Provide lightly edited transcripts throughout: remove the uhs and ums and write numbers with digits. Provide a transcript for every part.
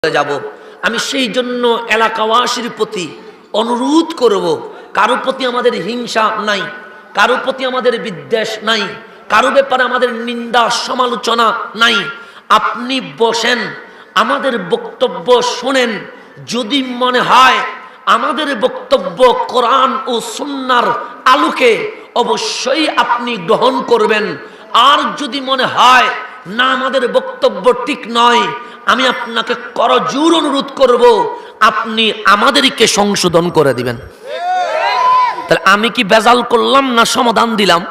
যাব। আমি সেই জন্য এলাকাবাসীর প্রতি অনুরোধ করব, কারো প্রতি আমাদের হিংসা নাই, কারো প্রতি আমাদের বিদ্বেষ নাই, কারো ব্যাপারে আমাদের নিন্দা সমালোচনা নাই। আপনি বসেন, আমাদের বক্তব্য শোনেন। যদি মনে হয় আমাদের বক্তব্য কোরআন ও সুন্নাহর আলোকে, অবশ্যই আপনি গ্রহণ করবেন। আর যদি মনে হয় না আমাদের বক্তব্য ঠিক নয়, আমি আপনাকে করজোর অনুরোধ করব, আপনি আমাদেরকে সংশোধন করে দিবেন। তাহলে আমি কি বেজাল করলাম না সমাধান দিলাম?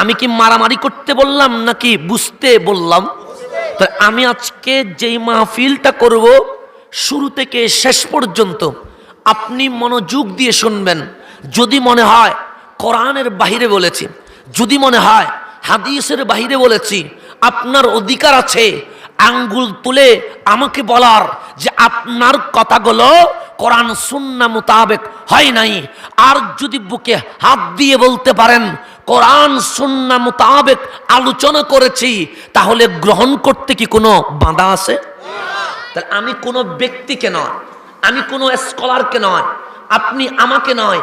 আমি কি মারামারি করতে বললাম নাকি বুঝতে বললাম? তাহলে আমি আজকে যেই মাহফিলটা করব, শুরু থেকে শেষ পর্যন্ত আপনি মনোযোগ দিয়ে শুনবেন। যদি মনে হয় কোরআনের বাহিরে বলেছি, যদি মনে হয় হাদিসের বাহিরে বলেছি, আপনার অধিকার আছে আঙ্গুল তুলে আমাকে বলার যে আপনার কথাগুলো কোরআন সুন্নাহ মোতাবেক হয় নাই। আর যদি বুকে হাত দিয়ে বলতে পারেন কোরআন সুন্নাহ মোতাবেক আলোচনা করেছি, তাহলে গ্রহণ করতে কি কোনো বাধা আছে? তাহলে আমি কোনো ব্যক্তিকে নয়, আমি কোনো স্কলারকে নয়, আপনি আমাকে নয়,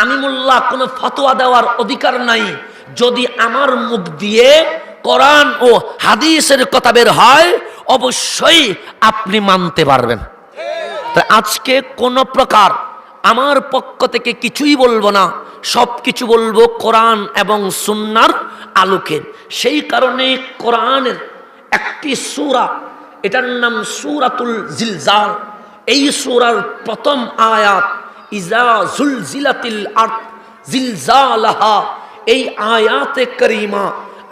আমি মোল্লা কোনো ফতোয়া দেওয়ার অধিকার নাই। যদি আমার মুখ দিয়ে কোরআন ও হাদিসের কথা বের হয়, অবশ্যই আপনি মানতে পারবেন। আজকে কোনো প্রকার আমার পক্ষ থেকে কিছুই বলবো না, সব কিছু বলবো কোরআন এবং সুন্নাহর আলোকে। সেই কারণে কোরআনের একটি সূরা, এটার নাম সূরাতুল জিলজাল। এই সূরার প্রথম আয়াত ইজা জুলজিলাতিল আরদ জিলজালাহা, এই আয়াতে কারিমা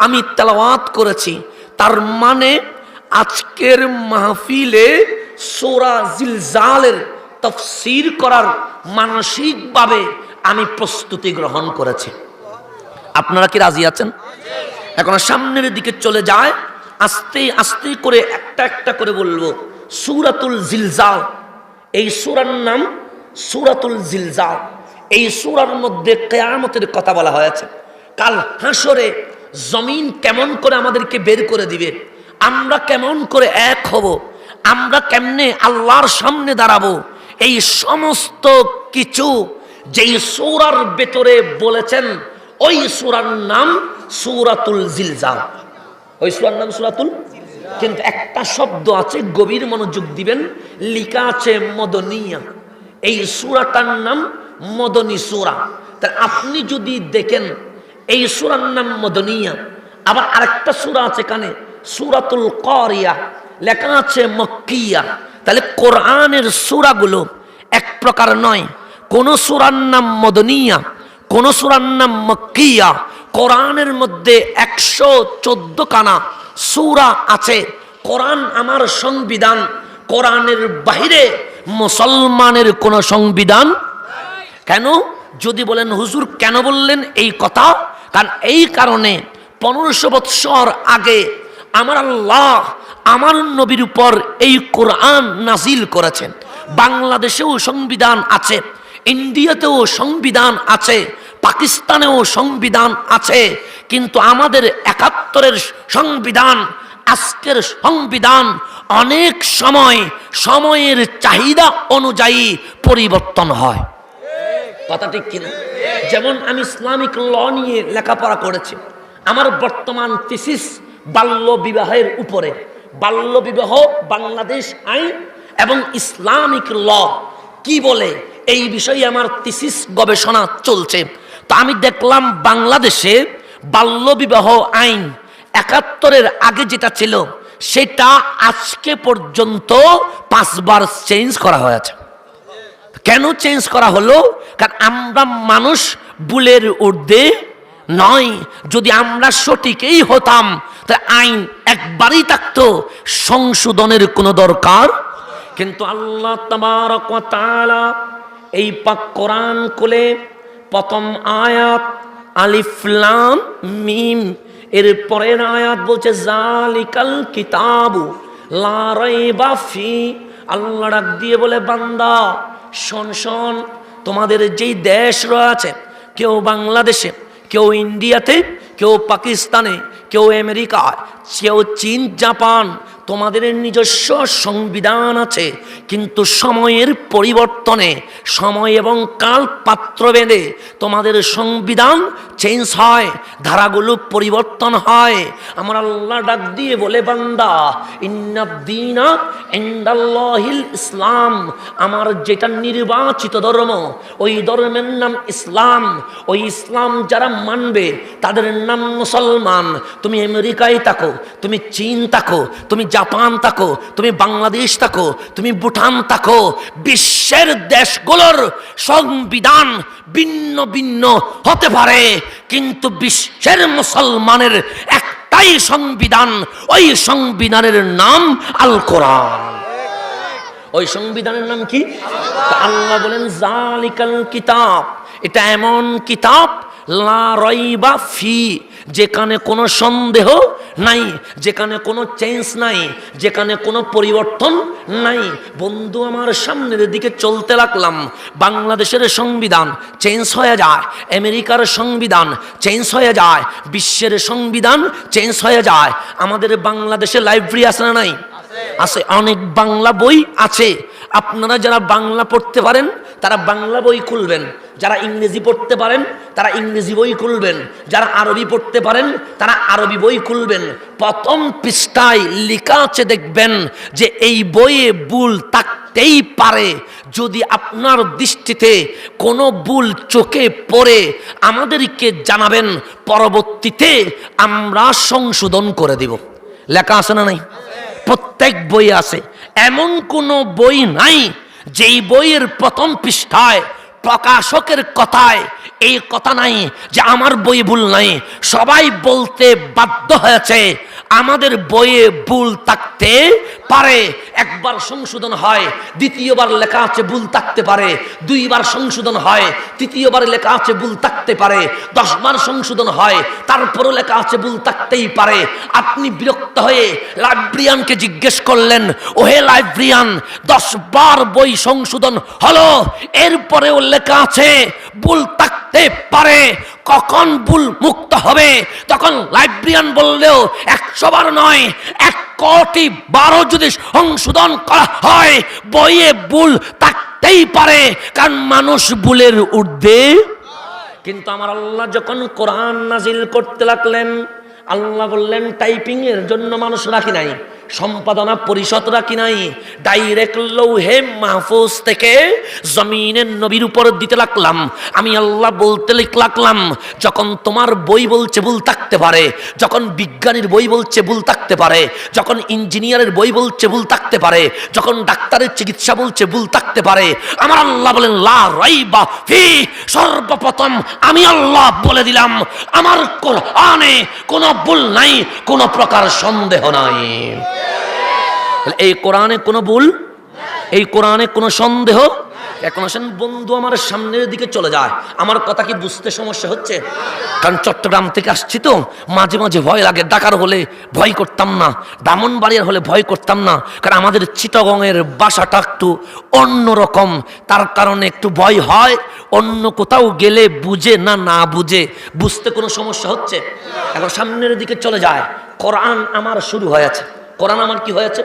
আমি তেলাওয়াত করেছি। তার মানে আজকের মাহফিলে সূরা জিলজালের তাফসীর করার মানসিকভাবে আমি প্রস্তুতি গ্রহণ করেছি। আপনারা কি রাজি আছেন? এখন সামনের দিকে চলে যায়, আস্তে আস্তে করে একটা একটা করে বলবো। সূরাতুল জিলজাল, এই সূরার নাম সূরাতুল জিলজাল। এই সূরার মধ্যে কিয়ামতের কথা বলা হয়েছে। কাল হাসরে জমিন কেমন করে আমাদেরকে বের করে দিবে, আমরা কেমন করে এক হব, আমরা কেমনে আল্লাহর সামনে দাঁড়াবো, এই সমস্ত কিছু যেই সূরার ভেতরে বলেছেন, ওই সূরার নাম সূরাতুল জিলজাল। ওই সূরার নাম সূরাতুল, কিন্তু একটা শব্দ আছে, গভীর মনোযোগ দিবেন, লেখা আছে মদনিয়া। এই সূরাটার নাম মদনী সূরা। তা আপনি যদি দেখেন এই সূরার নাম মদনিয়া, আবার আরেকটা সূরা আছে এখানে সূরাতুল কারিয়া, লেখা আছে মক্কিয়া। তাহলে কোরআনের সূরাগুলো এক প্রকার নয়। কোন সূরার নাম মদনিয়া, কোন সূরার নাম মক্কিয়া। কোরআনের মধ্যে 114 খানা সূরা আছে। কোরআন আমার সংবিধান, কোরআনের বাইরে মুসলমানের কোন সংবিধান। কেন? যদি বলেন হুজুর কেন বললেন এই কথা, কারণ এই কারণে 1500 বৎসর আগে আমার আল্লাহ আমার নবীর উপর এই কোরআন নাজিল করেছেন। বাংলাদেশেও সংবিধান আছে, ইন্ডিয়াতেও সংবিধান আছে, পাকিস্তানেও সংবিধান আছে, কিন্তু আমাদের 71-এর সংবিধান, আজকের সংবিধান অনেক সময় সময়ের চাহিদা অনুযায়ী পরিবর্তন হয়। কথা ঠিক কিনা? যেমন আমি ইসলামিক ল নিয়ে লেখাপড়া করেছি, আমার বর্তমান থিসিস বাল্য বিবাহের উপরে। বাল্য বিবাহ বাংলাদেশ আইন এবং ইসলামিক ল কি বলে, এই বিষয়ে আমার থিসিস গবেষণা চলছে। তো আমি দেখলাম বাংলাদেশে বাল্য বিবাহ আইন 71-এর আগে যেটা ছিল, সেটা আজকে পর্যন্ত 5 বার চেঞ্জ করা হয়েছে। কেন চেঞ্জ করা হলো? কারণ আমরা মানুষ ভুলের ঊর্ধ্বে নয়। যদি আমরা সঠিকই হতাম, তাহলে আইন একবারই থাকতো, সংশোধনের কোনো দরকার। কিন্তু আল্লাহ তাবারক ওয়া তাআলা এই পাক কোরআন খুলে প্রথম আয়াত আলিফ লাম মিম, এর পরের আয়াত বলছে জালিকাল কিতাবু লা রাইবা ফি। আল্লাহ ডাক দিয়ে বলে, বান্দা শোন শোন, তোমাদের যেই দেশ রয়েছে, কেউ বাংলাদেশে, কেউ ইন্ডিয়াতে, কেউ পাকিস্তানে, কেউ আমেরিকা, কেউ চীন, জাপান, তোমাদের নিজস্ব সংবিধান আছে, কিন্তু সময়ের পরিবর্তনে, সময় এবং কাল পাত্র বেঁধে তোমাদের সংবিধান চেঞ্জ হয়, ধারাগুলো পরিবর্তন হয়। আমার আল্লাহ ডাক দিয়ে বলে, বান্দা, ইন্নাদ-দীনা ইনদাল্লাহিল ইসলাম, আমার যেটা নির্বাচিত ধর্ম, ওই ধর্মের নাম ইসলাম। ওই ইসলাম যারা মানবে তাদের নাম মুসলমান। তুমি আমেরিকায় থাকো, তুমি চীন থাকো, তুমি জাপান থাকো, তুমি বাংলাদেশ থাকো, তুমি ভুটান থাকো, বিশ্বের দেশগুলোর সংবিধান ভিন্ন ভিন্ন হতে পারে, কিন্তু বিশ্বের মুসলমানের একটাই সংবিধান, ওই সংবিধানের নাম আল কোরআন। ওই সংবিধানের নাম কি? আল্লাহ বলেন, জালিকাল কিতাব, এটা এমন কিতাব, লা রাইবা ফি, যেখানে কোনো সন্দেহ নাই, যেখানে কোনো চেঞ্জ নাই, যেখানে কোনো পরিবর্তন নাই। বন্ধু আমার, সামনের দিকে চলতে লাগলাম, বাংলাদেশের সংবিধান চেঞ্জ হয়ে যায়, আমেরিকার সংবিধান চেঞ্জ হয়ে যায়, বিশ্বের সংবিধান চেঞ্জ হয়ে যায়। আমাদের বাংলাদেশে লাইব্রেরি আছে না নাই? আছে, অনেক বাংলা বই আছে। আপনারা যারা বাংলা পড়তে পারেন তারা বাংলা বই খুলবেন, যারা ইংরেজি পড়তে পারেন তারা ইংরেজি বই খুলবেন, যারা আরবি পড়তে পারেন তারা আরবি বই খুলবেন। প্রথম পৃষ্ঠায় লেখা আছে, দেখবেন যে এই বইয়ে ভুল থাকতেই পারে, যদি আপনার দৃষ্টিতে কোনো ভুল চোখে পড়ে আমাদেরকে জানাবেন, পরবর্তীতে আমরা সংশোধন করে দিব। লেখা আছে না নাই? প্রত্যেক বই আছে। এমন কোনো বই নাই যেই বইয়ের প্রথম পৃষ্ঠায় প্রকাশকের কথায় এই কথা নাই যে আমার বই ভুল নাই। সবাই বলতে বাধ্য হয়েছে আমাদের বইয়ে ভুল থাকতে পারে। একবার সংশোধন হয়, দ্বিতীয়বার লেখা আছে ভুল থাকতে পারে, দুইবার সংশোধন হয়, তৃতীয়বার লেখা আছে ভুল থাকতে পারে, 10 বার সংশোধন হয়, তারপরও লেখা আছে ভুল থাকতেই পারে। আপনি বিরক্ত হয়ে লাইব্রেরিয়ানকে জিজ্ঞেস করলেন, ওহে লাইব্রেরিয়ান, 10 বার বই সংশোধন হলো, এরপরেও লেখা আছে ভুল থাকতে পারে, কখন ভুল মুক্ত হবে? তখন লাইব্রেরিয়ান বললেও 100 বার নয়, 1 কোটি বারও যদি সংশোধন করা হয়, বইয়ে ভুল থাকতেই পারে, কারণ মানুষ ভুলের ঊর্ধ্বে। কিন্তু আমার আল্লাহ যখন কোরআন নাজিল করতে লাগলেন, আল্লাহ বললেন, টাইপিং এর জন্য মানুষ রাখি নাই, সম্পাদনা পরিষদ রাখি নাই, ডাইরেক্ট লৌহে মাহফুজ থেকে জমিনের নবীর উপর দিতে লাগলাম। আমি আল্লাহ বলতে লাগলাম, যখন তোমার বই বলছে ভুল থাকতে পারে, যখন বিজ্ঞানীর বই বলছে ভুল থাকতে পারে, যখন ইঞ্জিনিয়ারের বই বলছে ভুল থাকতে পারে, যখন ডাক্তারের চিকিৎসা বলছে ভুল থাকতে পারে, আমার আল্লাহ বলেন, লা রাইবা ফি, সর্বপ্রথম আমি আল্লাহ বলে দিলাম, আমার কোরআনে কোনো ভুল নাই, কোনো প্রকার সন্দেহ নাই। এই কোরআনে কোনো ভুল, এই কোরআনে কোনো সন্দেহ। এখন আসেন বন্ধু, আমার সামনের দিকে চলে যায়। আমার কথা কি বুঝতে সমস্যা হচ্ছে? কারণ চট্টগ্রাম থেকে আসছি তো, মাঝে মাঝে ভয় লাগে। ঢাকার হলে ভয় করতাম না, ব্রাহ্মণবাড়িয়ার হলে ভয় করতাম না, কারণ আমাদের চিটাগংয়ের ভাষাটা একটু অন্যরকম, তার কারণে একটু ভয় হয়। অন্য কোথাও গেলে বুঝে না, না বুঝে, বুঝতে কোনো সমস্যা হচ্ছে? এখন সামনের দিকে চলে যায়। কোরআন আমার শুরু হয়েছে। কোরআন আমার কি হয়েছে?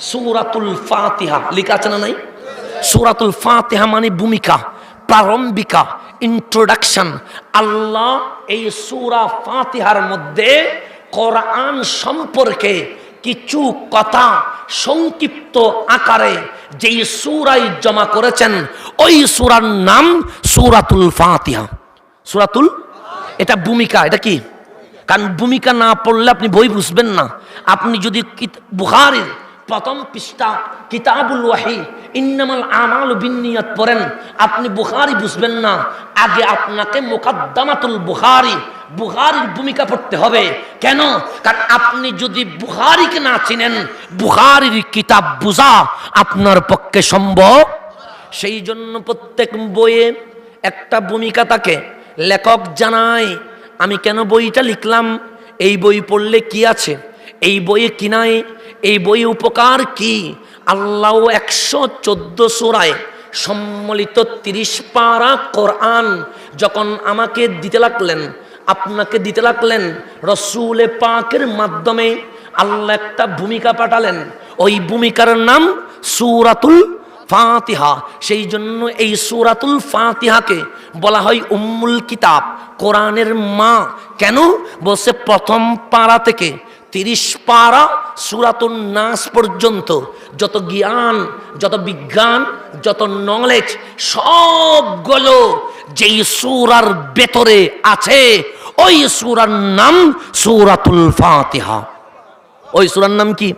সূরাতুল ফাতিহা লেখা আছে না নাই? সূরাতুল ফাতিহা মানে ভূমিকা, প্রারম্ভিকা, ইন্ট্রোডাকশন। আল্লাহ এই সূরা ফাতিহার মধ্যে কোরআন সম্পর্কে কিছু কথা সংক্ষিপ্ত আকারে যেই সূরায় জমা করেছেন, ওই সূরার নাম সূরাতুল ফাতিহা। সূরাতুল, এটা ভূমিকা। এটা কি? কারণ ভূমিকা না পড়লে আপনি বই বুঝবেন না। আপনি যদি বুখারীর প্রথম পৃষ্ঠা কিতাবুল ওয়াহি ইন্নামাল আমালু বিন্নিয়াত পড়েন, আপনি বুখারী বুঝবেন না। আগে আপনাকে মুকাদ্দামাতুল বুখারী, বুখারীর ভূমিকা পড়তে হবে। কেন? কারণ আপনি যদি বুখারীকে না চিনেন, বুখারীর কিতাব বোঝা আপনার পক্ষে সম্ভব। সেই জন্য প্রত্যেক বইয়ে একটা ভূমিকা থাকে। লেখক জানায় আমি কেন বইটা লিখলাম, এই বই পড়লে কি আছে, এই বইয়ে কি নাই, এই বই উপকার কি। আল্লাহ 114 সূরায় সম্মিলিত 30 পারা কোরআন যখন আমাকে দিতে লাগলেন, আপনাকে দিতে লাগলেন। রসুলে পাকের মাধ্যমে আল্লাহ একটা ভূমিকা পাঠালেন, ওই ভূমিকার নাম সূরাতুল ফাতিহা। সেই জন্য এই সূরাতুল ফাতিহাকে বলা হয় উম্মুল কিতাব, কোরআনের মা। কেন বলছে? প্রথম পারা থেকে 30 পারা সূরাতুন নাস পর্যন্ত যত জ্ঞান, যত বিজ্ঞান, যত নলেজ, সবগুলো যেই সূরার ভেতরে আছে, ওই সূরার নাম সূরাতুল ফাতিহা। ওই সূরার নাম কি?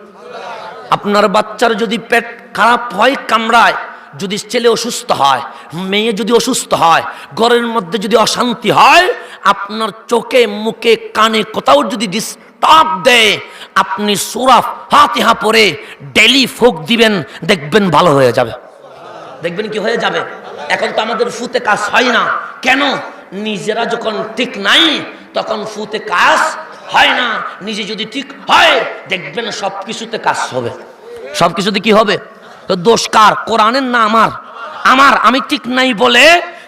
আপনার বাচ্চার যদি পেট খারাপ হয়, কামড়ায়, যদি ছেলে অসুস্থ হয়, মেয়ে যদি অসুস্থ হয়, ঘরের মধ্যে যদি অশান্তি হয়, আপনার চোখে মুখে কানে কোথাও যদি ডিস্টার্ব দেয়, আপনি সূরা ফাতিহা পড়ে ডেইলি ফুক দিবেন, দেখবেন ভালো হয়ে যাবে। দেখবেন কি হয়ে যাবে। এখন তো আমাদের ফুতে কাজ হয় না। কেন? নিজেরা যখন ঠিক নাই তখন ফুতে কাজ হয় না। নিজে যদি ঠিক হয়, দেখবেন সব কিছুতে কাজ হবে। সব কিছুতে কি হবে? তো দোষ কার? কোরআনের না আমার? আমার। আমি ঠিক নাই বলে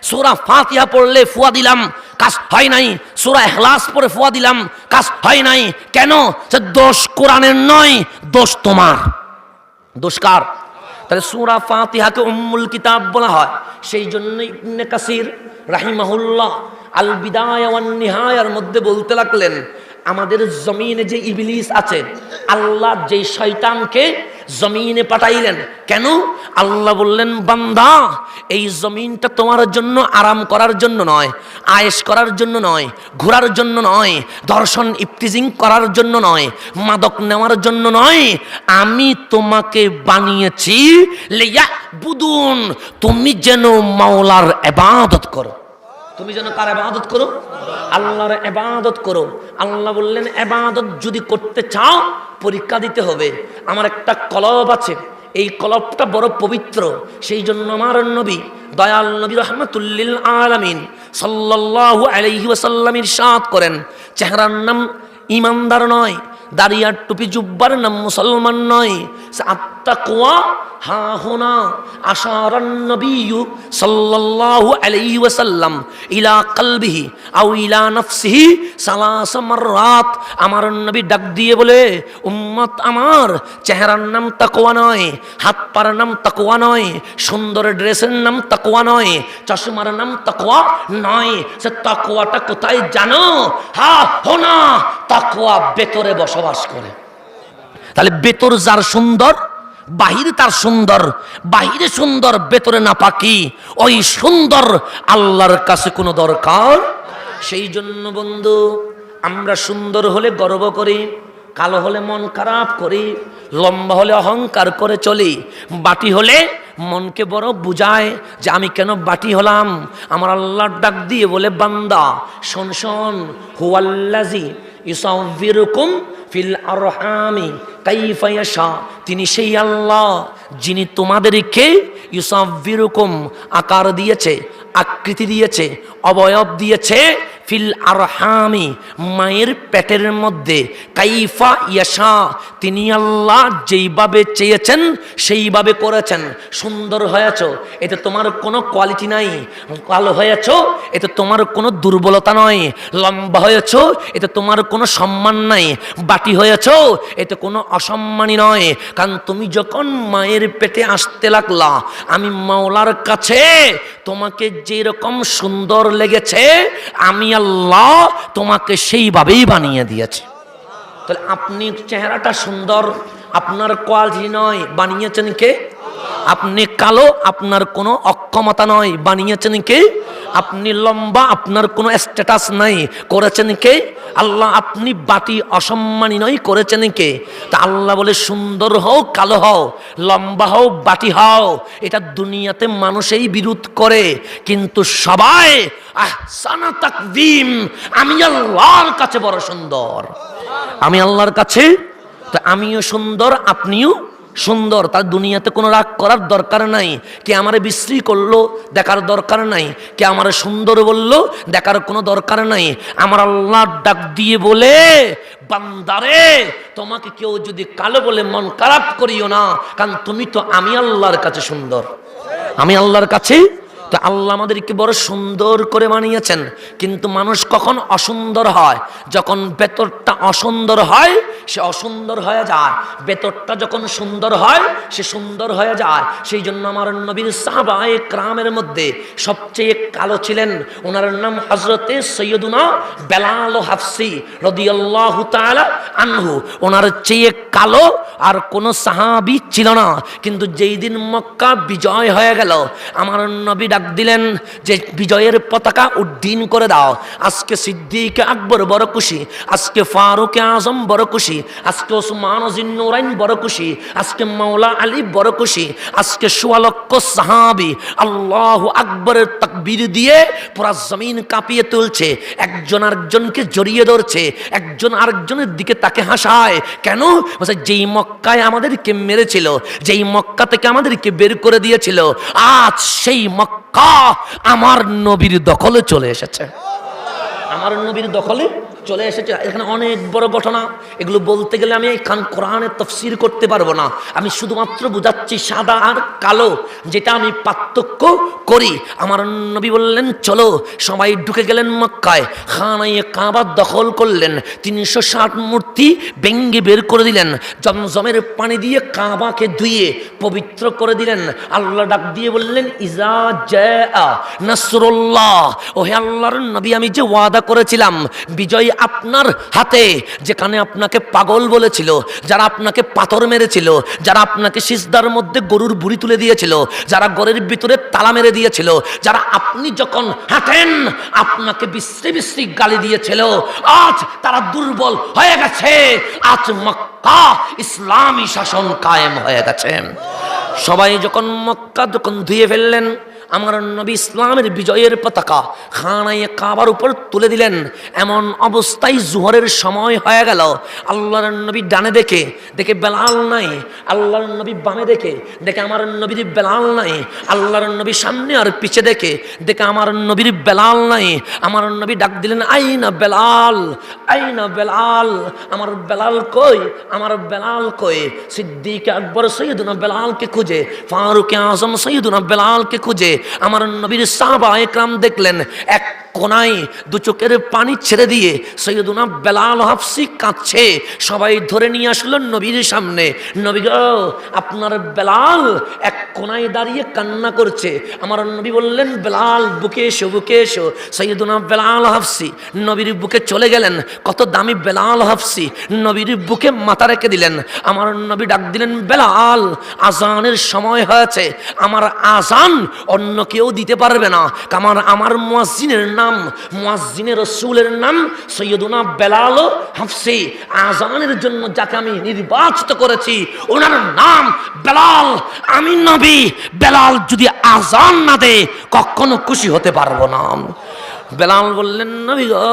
সূরা ফাতিহা পড়লে ফুয়া দিলাম, কাজ হয় নাই। সূরা ইখলাস পড়ে ফুয়া দিলাম, কাজ হয় নাই। কেন? সে দোষ কোরআনের নয়, দোষ তোমার। দোষ কার? তাহলে সূরা ফাতিহাকে উম্মুল কিতাব বলা হয়। সেই জন্য ইবনে কাসির রাহিমাহুল্লাহ আল বিদায়া ওয়ান নিহায়ার মধ্যে বলতে লাগলেন, আমাদের জমিনে যে ইবলিস আছে, আল্লাহ যে শয়তানকে জমিনে পাঠাইলেন। কেন? আল্লাহ বললেন, বান্দা, এই জমিনটা তোমার জন্য আরাম করার জন্য নয়, আয়েশ করার জন্য নয়, ঘোরার জন্য নয়, দর্শন ইফতিজিং করার জন্য নয়, মাদক নেওয়ার জন্য নয়। আমি তোমাকে বানিয়েছি লিয়াবুদুন, তুমি যেন মাওলার ইবাদত করো। তুমি যেন কার ইবাদত করো? আল্লাহর ইবাদত করো। আল্লাহ বললেন, ইবাদত যদি করতে চাও পরীক্ষা দিতে হবে। আমার একটা কলব আছে, এই কলবটা বড় পবিত্র। সেই জন্য আমার নবী, দয়াল নবী রাহমাতুল্লিল আলামিন সাল্লাল্লাহু আলাইহি ওয়াসাল্লাম ইরশাদ করেন, চেহারার নাম ইমানদার নয়, দাড়িয়ার টুপি জুব্বার নাম মুসলমান নয়। আত্তাকওয়া হা হুনা আশারান নবিয়্যু সাল্লাল্লাহু আলাইহি ওয়াসাল্লাম ইলা কলবিহি আও ইলা নফসিহি সালাস মাররাত। আমার নবী ডাক দিয়ে বলে, উম্মত আমার, চেহারার নাম তাকওয়া নয়, হাত পার নাম তাকওয়া নয়, সুন্দর ড্রেসের নাম তাকওয়া নয়, চশমার নাম তাকওয়া নয়। সে তাকওয়াটা কোথায় জানো? হা হুনা, তাকওয়া ভেতরে বসবাস করে। তাহলে ভেতর যার সুন্দর, বাহিরে তার সুন্দর। বাহিরে সুন্দর, ভেতরে নাপাকি। ওই সুন্দর আল্লাহর কাছে কোনো দরকার। সেই জন্য বন্ধু, আমরা সুন্দর হলে গর্ব করি, কালো হলে মন খারাপ করি, লম্বা হলে অহংকার করে চলি, বাটি হলে মনকে বড় বুঝায় যে আমি কেন বাটি হলাম। আমার আল্লাহ ডাক দিয়ে বলে, বান্দা শোন শোন, হুয়াল্লাযী ইউসাউযিরুকুম ফিল আরহামি কাইফা ইয়াশা। তিনি সেই আল্লাহ যিনি তোমাদেরকে ইউসাউযিরুকুম আকার দিয়েছে, আকৃতি দিয়েছে, অবয়ব দিয়েছে, ফিল আরহামি মায়ের পেটের মধ্যে, কাইফা ইয়াশা তিনি আল্লাহ যেইভাবে চেয়েছেন সেইভাবে করেছেন। সুন্দর হয়েছ, এতে তোমার কোনো কোয়ালিটি নাই। কালো হয়েছ, এতে তোমার কোনো দুর্বলতা নয়। লম্বা হয়েছ, এতে তোমার কোনো সম্মান নাই। বাটি হয়েছ, এতে কোনো অসম্মানী নয়। কারণ তুমি যখন মায়ের পেটে আসতে লাগলা, আমি মাওলার কাছে তোমাকে যেরকম সুন্দর লেগেছে, আমি আল্লাহ তোমাকে সেইভাবেই বানিয়ে দিয়েছে। তাহলে আপনি চেহারাটা সুন্দর, আপনার কোয়ালিটি নয়, বানিয়েছেন কে? আপনি কালো, আপনার কোনো অক্ষমতা নয়, বানিয়েছেন কে? আপনি লম্বা, আপনার কোনো স্ট্যাটাস নাই, করেছেন কে? আল্লাহ। আপনি বাটি, অসম্মানী নয়, করেছেন কে? তা আল্লাহ বলে, সুন্দর হও, কালো হও, লম্বা হও, বাটি হও, এটা দুনিয়াতে মানুষই বিরোধ করে, কিন্তু সবাই আহসানা তাকদীম, আমি আল্লাহর কাছে বড় সুন্দর। আমি আল্লাহর কাছে, তো আমিও সুন্দর, আপনিও সুন্দর। তার দুনিয়াতে কোনো রাগ করার দরকার নাই। কে আমারে বিশ্রী করলো দেখার দরকার নাই, কে আমারে সুন্দর বললো দেখার কোনো দরকার নাই। আমার আল্লাহ ডাক দিয়ে বলে, বান্দারে, তোমাকে কেউ যদি কালো বলে মন খারাপ করিও না, কারণ তুমি তো আমি আল্লাহর কাছে সুন্দর। আমি আল্লাহর কাছে তো আল্লাহ আমাদেরকে বড় সুন্দর করে বানিয়েছেন, কিন্তু মানুষ কখন অসুন্দর হয়? যখন ভেতরটা অসুন্দর হয় সে অসুন্দর হয়ে যায়, ভেতরটা যখন সুন্দর হয় সে সুন্দর হয়ে যায়। সেই জন্য আমার নবীর সাহাবায়ে কেরামের মধ্যে সবচেয়ে কালো ছিলেন, ওনার নাম হযরতে সৈয়দুনা বেলাল হাফসি রাদিয়াল্লাহু তাআলা আনহু। ওনার চেয়ে কালো আর কোনো সাহাবী ছিল না। কিন্তু যেই দিন মক্কা বিজয় হয়ে গেল, আমার নবী ডাক দিলেন যে বিজয়ের পতাকা উড্ডীন করে দাও। আজকে সিদ্দিক আকবর বড় খুশি, আজকে ফারুক আজম বড় খুশি, আজকে ওসমান জিন্নুরাইন বড় খুশি, আজকে মাওলা আলী বড় খুশি, আজকে ১৬ লক্ষ সাহাবী আল্লাহু আকবরের তাকবীর দিয়ে পুরা জমিন কাঁপিয়ে তুলছে, একজন আরেকজনকে জড়িয়ে ধরছে, একজন আরেকজনের দিকে তাকে হাসায়। কেন? যেই মক্কায় আমাদেরকে মেরেছিল, যেই মক্কা থেকে আমাদেরকে বের করে দিয়েছিল, আজ সেই মক্কা আমার নবীর দখলে চলে এসেছে, আমার নবীর দখলে চলে এসেছে। এখানে অনেক বড় ঘটনা, এগুলো বলতে গেলে আমি এখান কোরআনের তাফসীর করতে পারবো না। আমি শুধুমাত্র বুঝাচ্ছি সাদা আর কালো, যেটা আমি পার্থক্য করি। আমার নবী বললেন চলো, সবাই ঢুকে গেলেন মক্কায়, খানায়ে কাবা দখল করলেন, ৩৬০ মূর্তি ভেঙ্গে বের করে দিলেন, জমজমের পানি দিয়ে কাবাকে ধুয়ে পবিত্র করে দিলেন। আল্লাহ ডাক দিয়ে বললেন ইজা জাআ নাসরুল্লাহ, ওহে আল্লাহর নবী, আমি যে ওয়াদা করেছিলাম বিজয় আপনার হাতে। যেখানে আপনাকে পাগল বলেছিল, যারা আপনাকে পাথর মেরেছিল, যারা আপনাকে সিজদার মধ্যে গরুর ভুঁড়ি তুলে দিয়েছিল, যারা ঘরের ভিতরে তালা মেরে দিয়েছিল, যারা আপনি যখন হাঁটেন আপনাকে বিশ্রী বিশ্রী গালি দিয়েছিল, আজ তারা দুর্বল হয়ে গেছে। আজ মক্কা ইসলামী শাসন কায়েম হয়ে গেছে। সবাই যখন মক্কা যখন ধুয়ে ফেললেন, আমার নবী ইসলামের বিজয়ের পতাকা খানায়ে কাবার উপর তুলে দিলেন। এমন অবস্থায় জোহরের সময় হয়ে গেল। আল্লাহর নবী ডানে দেখে বেলাল নাই, আল্লাহর নবী বামে দেখে আমার নবীর বেলাল নাই, আল্লাহর নবী সামনে আর পিছে দেখে আমার নবীর বেলাল নাই। আমার নবী ডাক দিলেন আইনা বেলাল, আইনা বেলাল, আমার বেলাল কই, আমার বেলাল কই? সিদ্দিক আকবর সৈয়দুনা বেলালকে খুঁজে, ফারুক আজম সৈয়দুনা বেলালকে খুঁজে আমার নবীর সাহাবায়ে কেরাম দেখলেন এক কোনায় দু চোখের পানি ছেড়ে দিয়ে সৈয়দুনা বেলাল হাফসি কাঁদছে। সবাই ধরে নিয়ে আসলো নবীর সামনে। নবী গো, আপনার বেলাল এক কোনায় দাঁড়িয়ে কান্না করছে। আমার নবী বললেন বেলাল বুকে এসো, বুকে এসো। সৈয়দুনা বেলাল হাফসি নবীর বুকে চলে গেলেন। কত দামি বেলাল হাফসি নবীর বুকে মাথা রেখে দিলেন। আমার নবী ডাক দিলেন বেলাল, আজানের সময় হয়েছে, আমার আজান অন্য কেউ দিতে পারবে না। আমার মুয়াজ্জিনের নাম, মুয়াজ্জিনের রাসূলের নাম সৈয়দুনা বেলাল হাফসি। আজানের জন্য যাকে আমি নির্বাচিত করেছি ওনার নাম বেলাল। আমি নবী, বেলাল যদি আজান না দেয় কখনো খুশি হতে পারবো না। বেলাল বললেন নবী গো,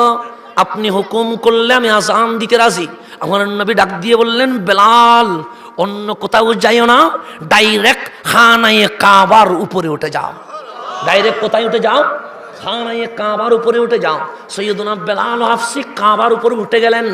আপনি হুকুম করলে আমি আজান দিতে রাজি। আমার নবী ডাক দিয়ে বললেন বেলাল, অন্য কোথাও যাইও না, ডাইরেক্ট খানায়ে কাবার উপরে উঠে যাও। ডাইরেক্ট কোথায় উঠে যাও? খানায়ে কাবার উপরে উঠে যাও। সৈয়দুনা বেলাল হাফসি কাবার উপরে উঠে গেলেন।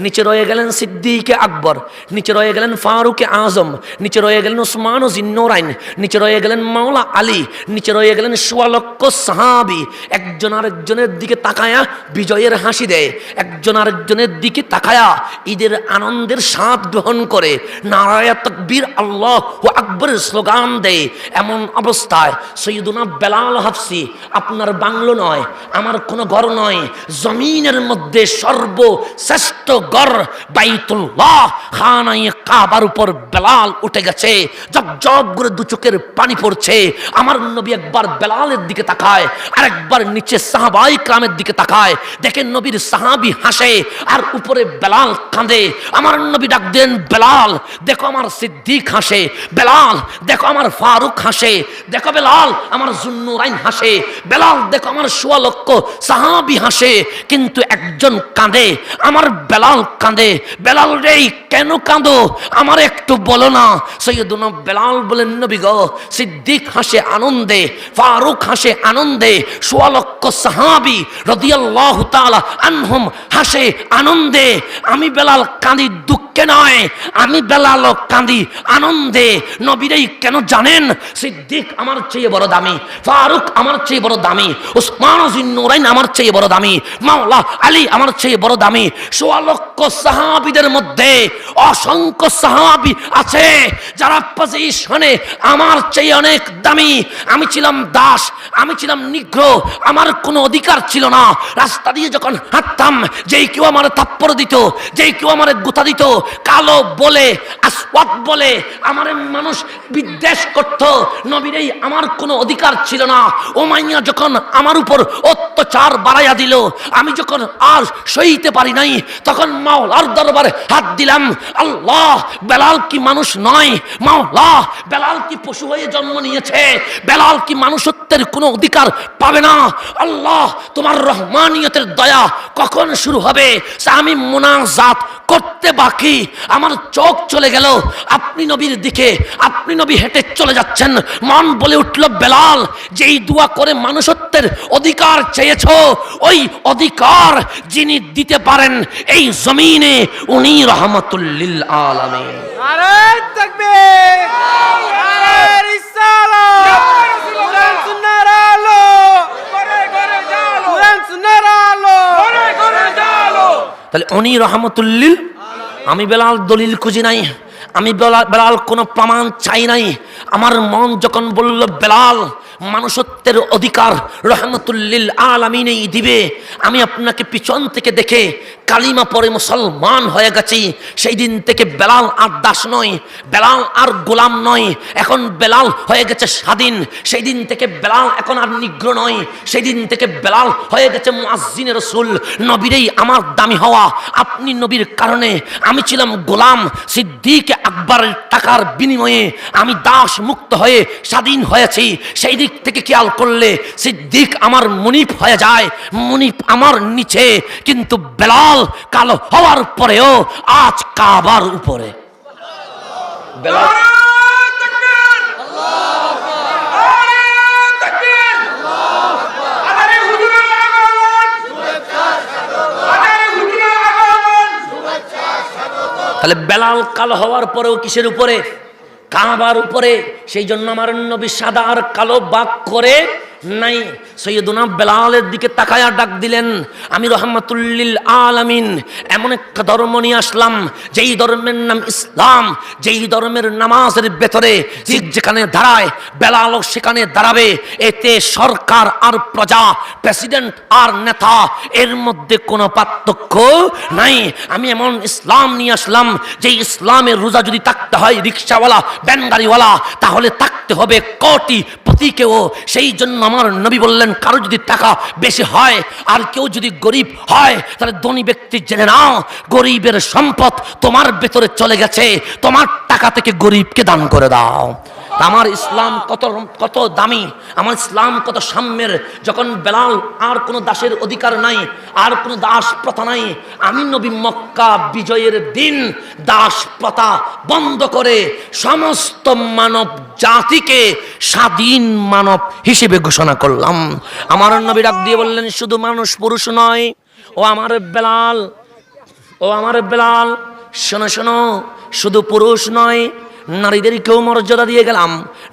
নিচে রয়ে গেলেন সিদ্দিক আকবর, নিচে রয়ে গেলেন ফারুক আজম, নিচে রয়ে গেলেন ওসমান জিন্নুরাইন, নিচে রয়ে গেলেন মাওলা আলী, নিচে রয়ে গেলেন ১৬ লক্ষ সাহাবী। একজন আরেকজনের দিকে তাকায়া বিজয়ের হাসি দেয়, একজন আরেকজনের দিকে তাকায়া ঈদের আনন্দের স্বাদ গ্রহণ করে, নারায়ে তাকবীর আল্লাহু আকবরের স্লোগান দেয়। এমন অবস্থায় সৈয়দুনা বেলাল হাফসি, আপনার বাংলো নয়, আমার কোনো ঘর নয়, জমিনের মধ্যে সর্বশ্রেষ্ঠ ঘর বাইতুল্লাহ খানায়ে কাবার উপর বেলাল উঠে গেছে। জগজগ করে দু চোখের পানি পড়ছে। আমার নবী একবার বেলালের দিকে তাকায়, আরেকবার নিচে সাহাবায়ে কেরামের দিকে তাকায়, দেখেন নবীর সাহাবী হাসে আর উপরে বেলাল কাঁদে। আমার নবী ডাক দেন বেলাল, দেখো আমার সিদ্দিক হাসে, বেলাল দেখো আমার ফারুক হাসে, দেখো বেলাল আমার জুন্নুরাইন হাসে, বেলাল দেখো আমার 1.25 লক্ষ সাহাবী হাসে, কিন্তু একজন কাঁদে, আমার বেলাল কাঁদে। বেলাল রে কেন কাঁদো, আমার একটু বলো না। সৈয়দুনা বেলাল বলেন, নবী গো, সিদ্দিক হাসে আনন্দে, ফারুক হাসে আনন্দে, 1.25 লক্ষ সাহাবী রাদিয়াল্লাহু তাআলা আনহুম হাসে আনন্দে, আমি বেলাল কাঁদি দুঃখে নয়, আমি বেলালও কাঁদি আনন্দে। নবীরাই কেন জানেন? সিদ্দিক আমার চেয়ে বড় দামি, ফারুক আমার চেয়ে বড় দামি, উসমান যিন্নুরাইন আমার চেয়ে বড় দামি, মাওলা আলী আমার চেয়ে বড় দামি। 1.25 লক্ষ সাহাবীদের মধ্যে অসংখ্য সাহাবী আছে যারা পজিশনে আমার চেয়ে অনেক দামি। আমি ছিলাম দাস, আমি ছিলাম নিগ্র, আমার কোনো অধিকার ছিল না। রাস্তা দিয়ে যখন হাঁটতাম, যেই কেউ আমার থাপ্পড় দিত, যেই কেউ আমার গুতা দিত, কালো বলে, আসওয়াদ বলে আমার মানুষ বিদ্বেষ করত। নবীরেই আমার কোনো অধিকার ছিল না। উমাইয়া যখন আমার উপর অত্যাচার বাড়াইয়া দিল, আমি যখন আর সইতে পারি নাই, তখন মাওলার দরবারে হাত দিলাম, আল্লাহ, বেলাল কি মানুষ নয়? মাওলা, বেলাল কি পশু হয়ে জন্ম নিয়েছে? বেলাল কি মানুষত্বের কোনো অধিকার পাবে না? আল্লাহ, তোমার রহমানিয়তের দয়া কখন শুরু হবে? আমি মুনাজাত করতে বাকি, আমার চোখ চলে গেল আপনি নবীর দিকে। আপনি নবী হেঁটে চলে যাচ্ছেন, মন বলে উঠল, বেলাল, যেই দোয়া করে মানুষত্বের অধিকার চেয়েছো, ওই অধিকার যিনি দিতে পারেন এই জমিনে, উনি রহমাতুল লিল আলামিন। নারে তাকবীর, নারে রিসালাত, কোরআন সুন্নাহর আলো, ঘরে ঘরে জালো, কোরআন সুন্নাহর আলো, ঘরে ঘরে জালো। তাহলে উনি রহমাতুল লিল। আমি বেলাল দলিল খুঁজি নাই, আমি বেলাল কোনো প্রমাণ চাই নাই। আমার মন যখন বলল বেলাল মানুষত্বের অধিকার রহমাতুল লিল আলামিনই দিবে, আমি আপনাকে পিছন থেকে দেখে কালিমা পরে মুসলমান হয়ে গেছি। সেই দিন থেকে বেলাল আর দাস নয়, বেলাল আর গোলাম নয়, এখন বেলাল হয়ে গেছে স্বাধীন। সেই দিন থেকে বেলাল এখন আর নিগ্র নয়, সেই দিন থেকে বেলাল হয়ে গেছে মুয়াজ্জিনে রাসূল। নবীরেই আমার দামি হওয়া, আপনি নবীর কারণে। আমি ছিলাম গোলাম, সিদ্দিক আকবরের টাকার বিনিময়ে আমি দাস মুক্ত হয়ে স্বাধীন হয়েছি। সেই দিক থেকে খেয়াল করলে সিদ্দিক আমার মুনিফ হয়ে যায়, মুনিফ আমার নিচে। কিন্তু বেলাল কালো হওয়ার পরেও আজ কাবার উপরে। বেলাল তাহলে বেলাল কালো হওয়ার পরেও কিসের উপরে? কাবার উপরে। সেই জন্য আমার নবী সাদা আর কালো বাক করে নাই। সৈয়দুনা বেলালের দিকে তাকায়া ডাক দিলেন, আমি রহমাতুল লিল আলামিন এমন একটা ধর্ম নিয়ে আসলাম, যেই ধর্মের নাম ইসলাম, যেই ধর্মের নামাজের ভেতরে যেখানে দাঁড়ায় বেলালও সেখানে দাঁড়াবে। এতে সরকার আর প্রজা, প্রেসিডেন্ট আর নেতা, এর মধ্যে কোনো পার্থক্য নাই। আমি এমন ইসলাম নিয়ে আসলাম, যে ইসলামের রোজা যদি থাকতে হয় রিক্সাওয়ালা, ভ্যান গাড়িওয়ালা, তাহলে থাকতে হবে কোটিপতিকেও। সেই জন্য আমার নবী বললেন, কারো যদি টাকা বেশি হয় আর কেউ যদি গরিব হয়, তাহলে ধনী ব্যক্তি জেনে নাও, গরিবের সম্পদ তোমার ভেতরে চলে গেছে, তোমার টাকা থেকে গরিবকে দান করে দাও। আমার ইসলাম কত দামি, আমার ইসলাম কত সাম্যের। যখন বেলাল আর কোনো দাসের অধিকার নাই, আর কোনো দাস প্রথা নাই, আমি নবী মক্কা বিজয়ের দিন দাস প্রথা বন্ধ করে সমস্ত মানব জাতিকে স্বাধীন মানব হিসেবে ঘোষণা করলাম। আমার নবী ডাক দিয়ে বললেন, শুধু মানুষ পুরুষ নয়, ও আমার বেলাল, ও আমার বেলাল, শোনো শোনো, শুধু পুরুষ নয়, নারীদেরকেও মর্যাদা দিয়ে গেলাম।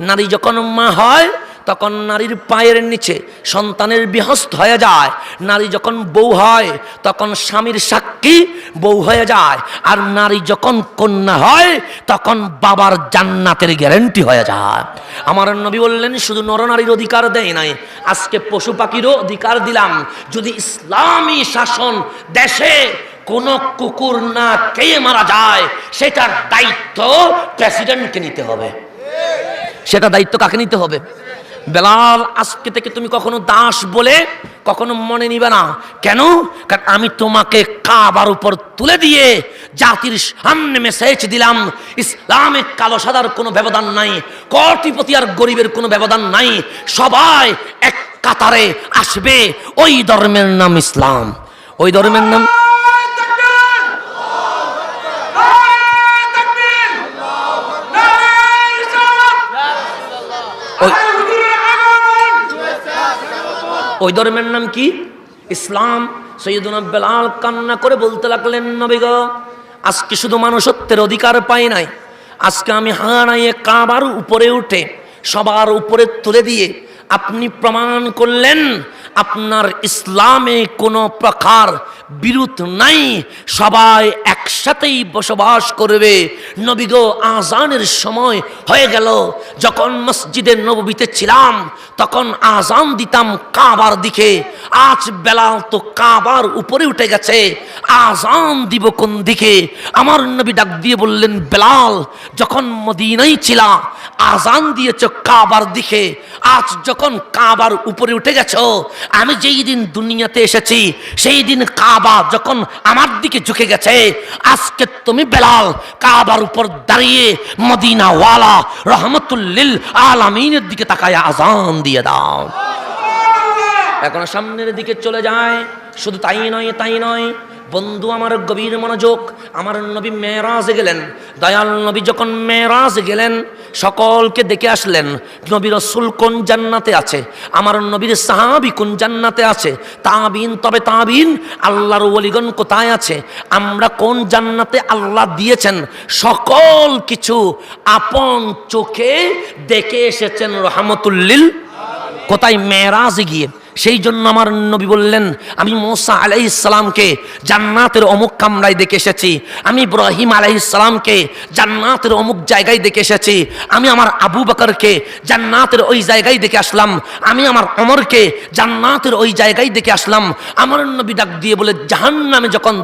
নারী যখন মা হয়, তখন নারীর পায়ের নিচে সন্তানের বিহস্ত হয়ে যায়। নারী যখন বউ হয়, তখন স্বামীর সাক্ষী বউ হয়ে যায়। আর নারী যখন কন্যা হয়, তখন বাবার জান্নাতের গ্যারান্টি হয়ে যায়। আমার নবী বললেন, শুধু নরনারীর অধিকার দেয় নাই, আজকে পশু পাখিরও অধিকার দিলাম। যদি ইসলামী শাসন দেশে কোন কুকুর না খেয়ে মারা যায়, সেটার দায়িত্ব প্রেসিডেন্টকে নিতে হবে। সেটা দায়িত্ব কাকে নিতে হবে? বেলাল, আজকে থেকে তুমি কখনো দাস বলে কখনো মনে নিবে না। কেন? কারণ আমি তোমাকে কাবার উপর তুলে দিয়ে জাতির সামনে মেসেজ দিলাম, ইসলামে কালো সাদার কোনো ব্যবধান নাই, কোটিপতি আর গরিবের কোনো ব্যবধান নাই, সবাই এক কাতারে আসবে। ওই ধর্মের নাম ইসলাম। ওই ধর্মের নাম ওই ধর্মের নাম কি? ইসলাম। সৈয়দুনা বেলাল কান্না করে বলতে লাগলেন, নবী গো, আজকে শুধু মানুষত্বের অধিকার পাই নাই, আজকে আমি হারাইয়ে কাবার উপরে উঠে সবার উপরে তুলে দিয়ে আপনি প্রমাণ করলেন আপনার ইসলামে কোনো প্রকার বিরোধ নাই, সবাই একসাথেই বসবাস করবে। নবী গো, আজানের সময় হয়ে গেল। যখন মসজিদের নববীতে ছিলাম তখন আজান দিতাম কাবার দিকে। আজ বেলাল তো কাবার উপরে উঠে গেছে, আজান দিব কোন দিকে? আমার নবী ডাক দিয়ে বললেন, বেলাল, যখন মদিনায় ছিলা আজান দিয়েছ কাবার দিকে, আজ যখন কাবার উপরে উঠে গেছ, আমি যেই দিন দুনিয়াতে এসেছি সেই দিন কাবা যখন আমার দিকে ঝুঁকে গেছে, আজকে তুমি বেলাল কাবার উপর দাঁড়িয়ে মদিনাওয়ালা রহমতুল্লিল আলামিনের দিকে তাকায় আজান দিয়ে দাও। এখন সামনের দিকে চলে যায়। শুধু তাই নয় বন্ধু আমার, গভীর মনোযোগ। আমার নবী মেরাজে গেলেন। দয়াল নবী যখন মেরাজে গেলেন সকলকে দেখে আসলেন। নবী রাসূল কোন জান্নাতে আছে, আমার নবীর সাহাবী কোন জান্নাতে আছে, তাবিন তবে তাবিন আল্লাহর ওলিগণ কোথায় আছে, আমরা কোন জান্নাতে আল্লাহ দিয়েছেন, সকল কিছু আপন চোখে দেখে এসেছেন রহমতুল্লিল কোথায়? মেরাজে গিয়ে। সেই জন্য আমার নবী বললেন, আমি মুসা আলাইহিস সালামকে জান্নাতের অমুক কামরায় দেখে এসেছি, আমি ইব্রাহিম আলাইহিস সালামকে জান্নাতের অমুক জায়গায় দেখে এসেছি, আমি আমার আবু বকরকে জান্নাতের ওই জায়গায় দেখে আসলাম, আমি আমার ওমরকে জান্নাতের ওই জায়গায় দেখে আসলাম। আমার নবী ডাক দিয়ে বলে, জাহান্নামে যখন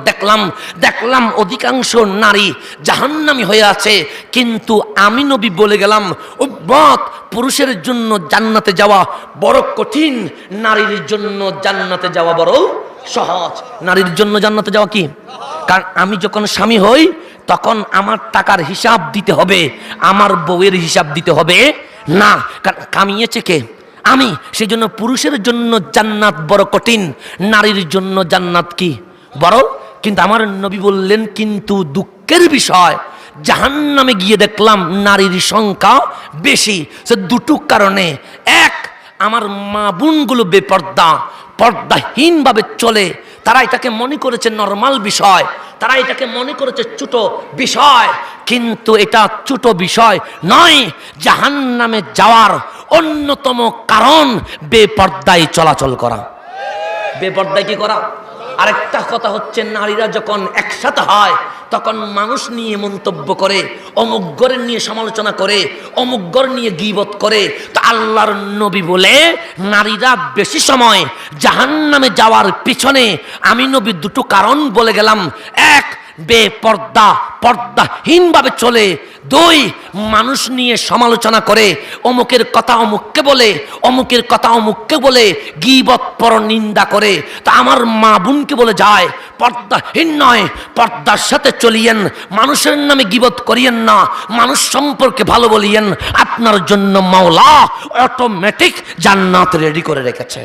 দেখলাম অধিকাংশ নারী জাহান্নামী হয়ে আছে, কিন্তু আমি নবী বলে গেলাম, উম্মত, পুরুষের জন্য জান্নাতে যাওয়া বড় কঠিন, নারীর জন্য জান্নাতে যাওয়া বড় সহজ। নারীর জন্য জান্নাতে যাওয়া কি? কারণ আমি যখন স্বামী হই তখন আমার টাকার হিসাব দিতে হবে, আমার বউয়ের হিসাব দিতে হবে না। কারণ কামিয়েছে কে? আমি। সেই জন্য পুরুষের জন্য জান্নাত বড় কঠিন, নারীর জন্য জান্নাত কি বড়। কিন্তু আমার নবী বললেন, কিন্তু দুঃখের বিষয়, জাহান্নামে গিয়ে দেখলাম নারীর সংখ্যা বেশি। সে দুটো কারণে। এক, আমার মা বোনগুলো পর্দাহীনভাবে চলে, তারা এটাকে মনে করেছে নরমাল বিষয়, তারা এটাকে মনে করেছে ছোট বিষয়, কিন্তু এটা ছোট বিষয় নয়। জাহান্নামে যাওয়ার অন্যতম কারণ বেপর্দায় চলাচল করা। বেপর্দায় কি করা? আরেকটা কথা হচ্ছে, নারীরা যখন একসাথে হয় তখন মানুষ নিয়ে মন্তব্য করে, অমুক ঘরের নিয়ে সমালোচনা করে, অমুক ঘর নিয়ে গীবত করে। তো আল্লাহর নবী বলে, নারীরা বেশি সময় জাহান্নামে যাওয়ার পিছনে আমি নবী দুটো কারণ বলে গেলাম। এক, পর্দাহীনভাবে চলে। দুই, মানুষ নিয়ে সমালোচনা করে, অমুকের কথা অমুককে বলে, অমুকের কথা অমুককে বলে, গীবত পরনিন্দা করে। তা আমার মা বোনকে বলে যায়, পর্দাহীন নয়, পর্দার সাথে চলিয়েন, মানুষের নামে গীবত করিয়েন না, মানুষ সম্পর্কে ভালো বলিয়েন, আপনার জন্য মাওলা অটোমেটিক জান্নাত রেডি করে রেখেছে।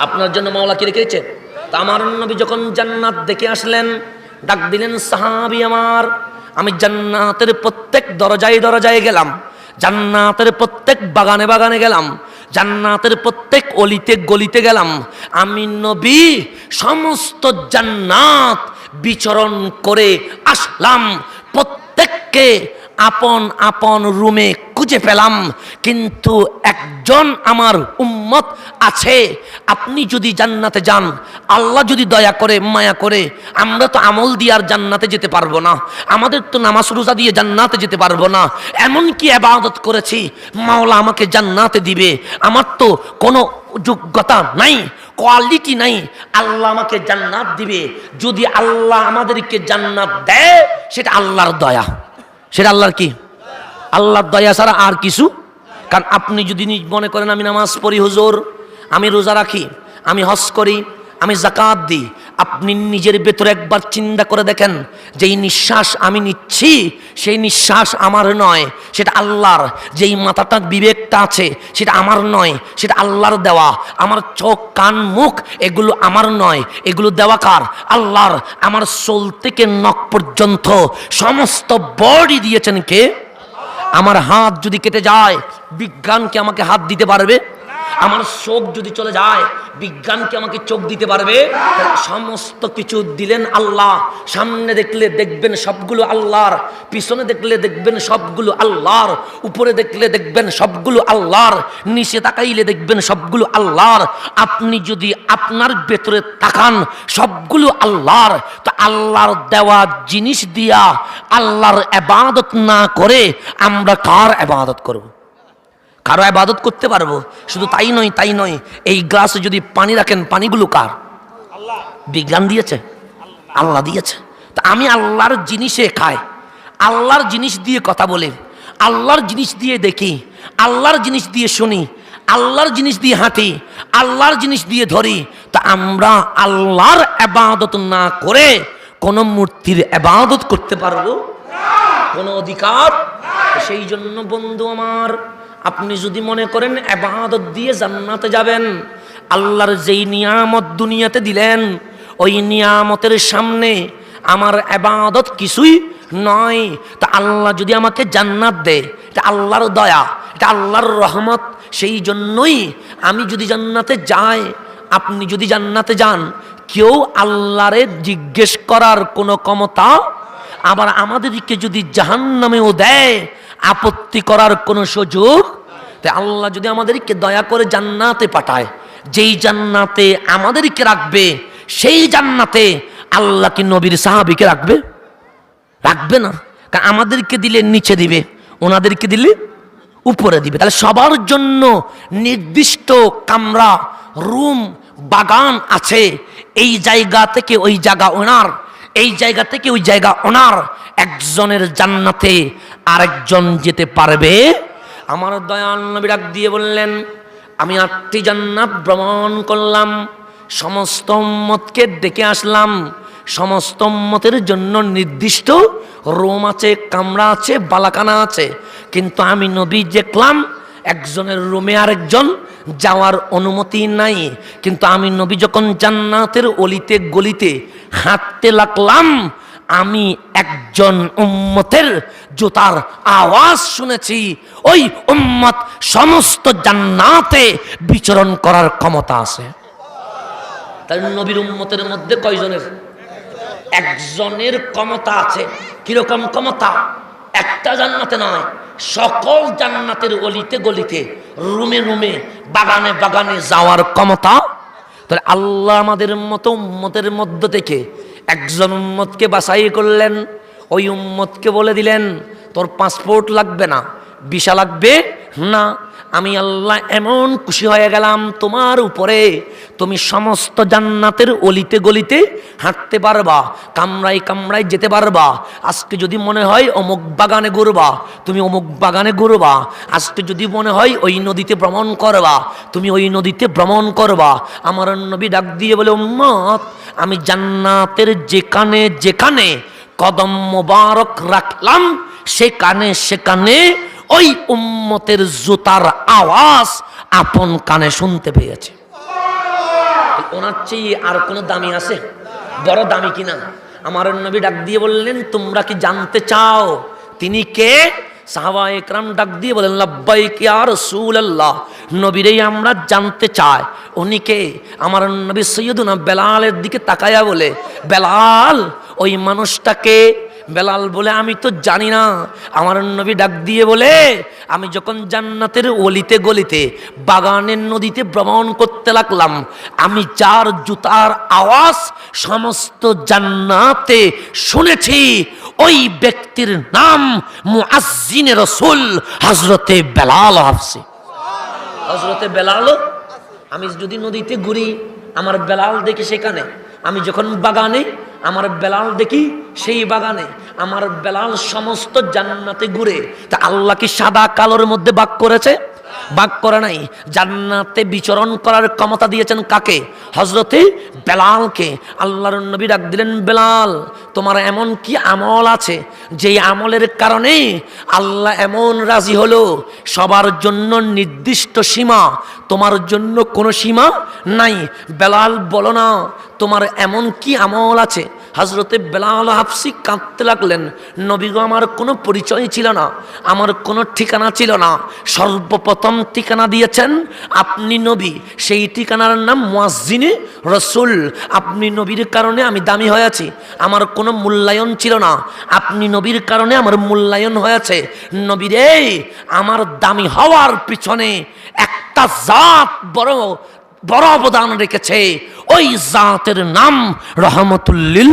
আপনার জন্য মাওলা কি রেখেছে? তা আমার নবী যখন জান্নাত দেখে আসলেন, ডাক দিলেন, সাহাবী আমার, আমি জান্নাতের প্রত্যেক দরজায় গেলাম, জান্নাতের প্রত্যেক বাগানে গেলাম, জান্নাতের প্রত্যেক অলিতে গলিতে গেলাম। আমি নবী সমস্ত জান্নাত বিচরণ করে আসলাম, প্রত্যেককে আপন আপন রুমে খুঁজে পেলাম, কিন্তু একজন আমার উম্মত আছে। আপনি যদি জান্নাতে যান, আল্লাহ যদি দয়া করে মায়া করে, আমরা তো আমল দিয়ে আর জান্নাতে যেতে পারবো না, আমাদের তো নামাজ রোজা দিয়ে জান্নাতে যেতে পারবো না। এমন কি ইবাদত করেছি মাওলা আমাকে জান্নাতে দিবে? আমার তো কোনো যোগ্যতা নাই, কোয়ালিটি নাই, আল্লাহ আমাকে জান্নাত দিবে। যদি আল্লাহ আমাদেরকে জান্নাত দেয়, সেটা আল্লাহর দয়া। সেটা আল্লাহর কি? আল্লাহর দয়া ছাড়া আর কিছু। কারণ আপনি যদি মনে করেন আমি নামাজ পড়ি হুজুর, আমি রোজা রাখি, আমি হজ করি, আমি যাকাত দিই, আপনি নিজের ভেতরে একবার চিন্তা করে দেখেন, যেই নিঃশ্বাস আমি নিচ্ছি সেই নিঃশ্বাস আমার নয়, সেটা আল্লাহর। যেই মাথাটা বিবেকটা আছে সেটা আমার নয়, সেটা আল্লাহর দেওয়া। আমার চোখ কান মুখ এগুলো আমার নয়, এগুলো দেওয়া কার? আল্লাহর। আমার সোল থেকে নখ পর্যন্ত সমস্ত বডি দিয়েছেন কে? আমার হাত যদি কেটে যায়, বিজ্ঞান কি আমাকে হাত দিতে পারবে? আমার চোখ যদি চলে যায়, বিজ্ঞান কি আমাকে চোখ দিতে পারবে? সমস্ত কিছু দিলেন আল্লাহ। সামনে দেখলে দেখবেন সবগুলো আল্লাহর, পিছনে দেখলে দেখবেন সবগুলো আল্লাহর, উপরে দেখলে দেখবেন সবগুলো আল্লাহর, নিচে তাকাইলে দেখবেন সবগুলো আল্লাহর। আপনি যদি আপনার ভেতরে তাকান, সবগুলো আল্লাহর। তো আল্লাহর দেওয়া জিনিস দিয়া আল্লাহর ইবাদত না করে আমরা কার ইবাদত করব? কারো ইবাদত করতে পারবো? শুধু তাই নয়, এই গ্লাসে যদি পানি রাখেন, পানিগুলো কার? বিজ্ঞান দিয়েছে? আল্লাহ দিয়েছে। তা আমি আল্লাহর জিনিসে খাই, আল্লাহর জিনিস দিয়ে কথা বলি, আল্লাহর জিনিস দিয়ে দেখি, আল্লাহর জিনিস দিয়ে শুনি, আল্লাহর জিনিস দিয়ে হাঁটি, আল্লাহর জিনিস দিয়ে ধরি। তা আমরা আল্লাহর ইবাদত না করে কোন মূর্তির ইবাদত করতে পারবো? কোনো অধিকার? সেই জন্য বন্ধু আমার, আপনি যদি মনে করেন ইবাদত দিয়ে জান্নাতে যাবেন, আল্লাহর যেই নিয়ামত দুনিয়াতে দিলেন, ওই নিয়ামতের সামনে আমার ইবাদত কিছুই নয়। তা আল্লাহ যদি আমাকে জান্নাত দেয়, এটা আল্লাহর দয়া, এটা আল্লাহর রহমত। সেই জন্যই আমি যদি জান্নাতে যাই, আপনি যদি জান্নাতে যান, কেউ আল্লাহরে জিজ্ঞেস করার কোনো ক্ষমতা, আবার আমাদেরকে যদি জাহান্নামেও দেয়, আপত্তি করার কোনো সুযোগ। তাই আল্লাহ যদি আমাদেরকে দয়া করে জান্নাতে পাঠায়, যেই জান্নাতে আমাদেরকে রাখবে, সেই জান্নাতে আল্লাহ কি নবীর সাহাবীকে রাখবে? রাখবে না। কারণ আমাদেরকে দিলে নিচে দিবে, ওনাদেরকে দিলে উপরে দিবে। তাহলে সবার জন্য নির্দিষ্ট কামরা, রুম, বাগান আছে। এই জায়গা থেকে ওই জায়গা ওনার, এই জায়গা থেকে ওই জায়গা ওনার। একজনের জান্নাতে আরেকজন যেতে পারবে? আমার দয়াল নবী ডাক দিয়ে বললেন, আমি 8টি জান্নাত ভ্রমণ করলাম, সমস্ত উম্মতকে ডেকে আসলাম। সমস্ত উম্মতের জন্য নির্দিষ্ট রুম আছে, কামরা আছে, বালাখানা আছে। কিন্তু আমি নবী দেখলাম একজনের রুমে আরেকজন যাওয়ার অনুমতি নাই। কিন্তু আমি নবী যখন জান্নাতের অলিতে গলিতে হাঁটতে লাগলাম, আমি একজন উম্মতের জুতার আওয়াজ শুনেছি। ওই উম্মত সমস্ত জান্নাতে বিচরণ করার ক্ষমতা আছে। তাই নবীর উম্মতের মধ্যে কয়জনের? একজনের ক্ষমতা আছে। কিরকম ক্ষমতা? একটা জান্নাতে নয়, সকল জান্নাতের অলিতে গলিতে, রুমে রুমে, বাগানে বাগানে যাওয়ার ক্ষমতা। তাহলে আল্লাহ আমাদের মতো উম্মতের মধ্য থেকে একজন উম্মতকে বাছাই করলেন। ওই উম্মতকে বলে দিলেন, তোর পাসপোর্ট লাগবে না, ভিসা লাগবে না। আমি আল্লাহ এমন খুশি হয়ে গেলাম তোমার উপরে, তুমি সমস্ত জান্নাতের অলিতে গলিতে হাঁটতে পারবা, কামরায় কামরায় যেতে পারবা। আজকে যদি মনে হয় অমুক বাগানে ঘুরবা, তুমি অমুক বাগানে ঘুরবা। আজকে যদি মনে হয় ওই নদীতে ভ্রমণ করবা, তুমি ওই নদীতে ভ্রমণ করবা। আমার নবী ডাক দিয়ে বলে, উম্মত, আমি জান্নাতের যেখানে যেখানে কদম মোবারক রাখলাম, সেখানে সেখানে ওই উম্মতের জুতার আওয়াজ আপন কানে শুনতে পেয়েছে। ওনার চেয়ে আর কোনো দামি আছে? বড় দামি কিনা? আমার নবী ডাক দিয়ে বললেন, তোমরা কি জানতে চাও তিনি কে? সাহাবায়ে কেরাম ডাক দিয়ে বলেন, লাব্বাইক ইয়া রাসূলুল্লাহ, নবীরেই আমরা জানতে চাই। উনি কে? আমার নবী সৈয়দুনা বেলালের দিকে তাকায়া বলে, বেলাল, ওই মানুষটাকে? বেলাল বলে, আমি তো জানি না। আমার নবী ডাক দিয়ে বলে, আমি যখন জান্নাতের অলিতে গলিতে, বাগানের নদীতে ভ্রমণ করতে লাগলাম, আমি যার জুতার আওয়াজ সমস্ত জান্নাতে শুনেছি, ওই ব্যক্তির নাম মুআজ্জিনে রাসূল হযরতে বেলাল হাফসি। হযরতে বেলাল। আমি যদি নদীতে ঘুরি, আমার বেলাল দেখি সেখানে। আমি যখন বাগানে, আমার বেলাল দেখি সেই বাগানে। আমার বেলাল সমস্ত জান্নাতে ঘুরে। তা আল্লাহ কি সাদা কালোর মধ্যে ভাগ করেছে? ভাগ করে নাই। জান্নাতে বিচরণ করার ক্ষমতা দিয়েছেন কাকে? হযরতে বেলালকে। আল্লাহর নবী ডাক দিলেন, বেলাল তোমার এমন কি আমল আছে যেই আমলের কারণে আল্লাহ এমন রাজি হলো? সবার জন্য নির্দিষ্ট সীমা, তোমার জন্য কোনো সীমা নাই। বেলাল বলো না তোমার এমন কি আমল আছে? হযরতে বেলাল হাফসি কাঁদতে লাগলেন, নবী গো আমার কোনো পরিচয় ছিল না, আমার কোনো ঠিকানা ছিল না, সর্বপ্রথম ঠিকানা দিয়েছেন আপনি নবী, সেই ঠিকানার নাম মুয়াজ্জিনে রাসূল। আপনি নবীর কারণে আমি দামি হয়েছি, আমার কোনো মূল্যায়ন ছিল না, আপনি নবীর কারণে আমার মূল্যায়ন হয়েছে। নবী রে, আমার দামি হওয়ার পিছনে একটা জাত বড় বড় অবদান রেখেছে, ওই জাতের নাম রহমতুল্লিল।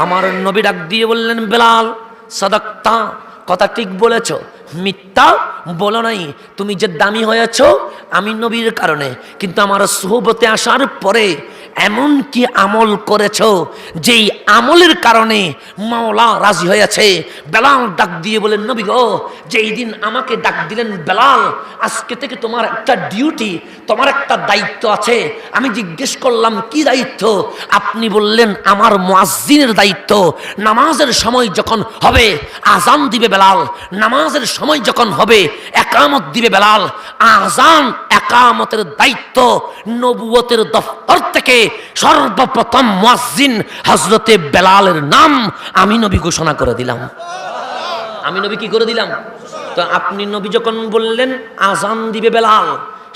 আমার নবী ডাক দিয়ে বললেন, বেলাল সাদাক্তা, কথা ঠিক বলেছ, মিথ্যা বলো নাই। তুমি যে দামি হয়েছ আমি নবীর কারণে, কিন্তু আমার সোহবতে আসার পরে এমন কি আমল করেছো যেই আমলের কারণে মাওলা রাজি হয়েছে? বেলাল ডাক দিয়ে বলেন, নবী গো যেই দিন আমাকে ডাক দিলেন, বেলাল আজকে থেকে তোমার একটা ডিউটি, তোমার একটা দায়িত্ব আছে। আমি জিজ্ঞেস করলাম কি দায়িত্ব? আপনি বললেন আমার মুয়াজ্জিনের দায়িত্ব। নামাজের সময় যখন হবে আজান দিবে বেলাল, নামাজের সময় যখন হবে একামত দিবে বেলাল। আজান একামতের দায়িত্ব নবুয়তের দফতর থেকে সর্বপ্রথম মুয়াজ্জিন হযরতে বেলালের নাম আমি নবী ঘোষণা করে দিলাম। আমি নবী কি করে দিলাম? তো আপনি নবী যখন বললেন আজান দিবে বেলাল,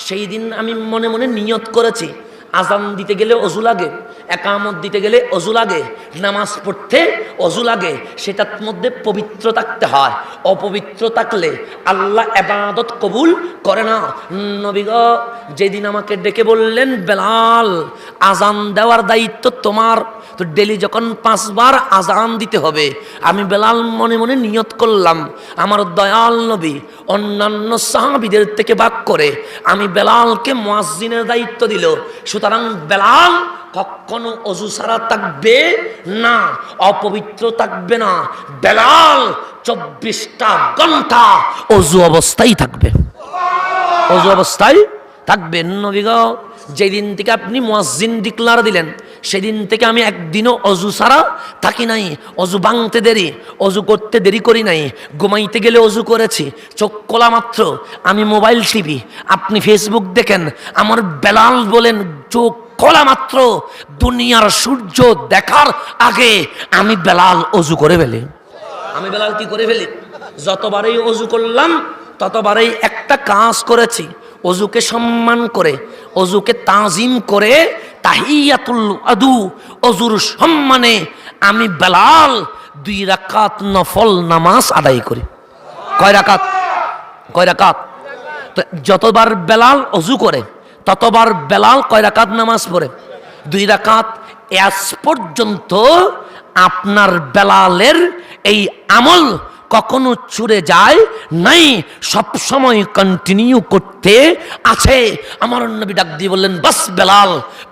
সেই দিন আমি মনে মনে নিয়ত করেছি, আজান দিতে গেলে অজু লাগে, একামত দিতে গেলে অজু লাগে, নামাজ পড়তে অজু লাগে, সেটার মধ্যে পবিত্র থাকতে হয়। অপবিত্র থাকলে আল্লাহ ইবাদত কবুল করে না। নবী গো যেদিন আমাকে ডেকে বললেন, বেলাল আজান দেওয়ার দায়িত্ব তোমার, তো ডেলি যখন 5 বার আজান দিতে হবে, আমি বেলাল মনে মনে নিয়ত করলাম আমার দয়াল নবী অন্যান্য সাহাবীদের থেকে ভাগ করে আমি বেলালকে মুয়াজ্জিনের দায়িত্ব দিল। সুতরাং বেলাল কখনো অজু ছাড়া থাকবে না, অপবিত্র থাকবে না। বেলাল 24টা ঘন্টা অজু অবস্থায় থাকবে, অজু অবস্থায় থাকবে। নবী গো যেদিন থেকে আপনি মুয়াজ্জিন ডিক্লার দিলেন, সেদিন থেকে আমি একদিনও অজু ছাড়া থাকি নাই। অজু ভাঙতে দেরি, অজু করতে দেরি করি নাই, ঘুমাইতে গেলে অজু করেছি। চোখ খোলা মাত্র আমি মোবাইল টিপি, আপনি ফেসবুক দেখেন, আমার বেলাল বলেন চোখ খোলা মাত্র দুনিয়ার সূর্য দেখার আগে আমি বেলাল অজু করে ফেলি। আমি বেলাল কি করে ফেলি? যতবারই অজু করলাম ততবারই একটা কাজ করেছি, অজুকে সম্মান করে, অজুকে তাজিম করে, তাহিয়াতুল আদু অজুর সম্মানে আমি বেলাল 2 রাকাত নফল নামাজ আদায় করি। কয় রাকাত? কয় রাকাত? তো যতবার বেলাল অজু করে ততবার বেলাল কয় রাকাত নামাজ পড়ে? 2 রাকাত। আজ পর্যন্ত আপনার বেলালের এই আমল কখনো ছুড়ে যায় নাই, সব সময় কন্টিনিউ করতে আছে। আমার নবী ডাক দিয়ে বললেন, বাস বেলাল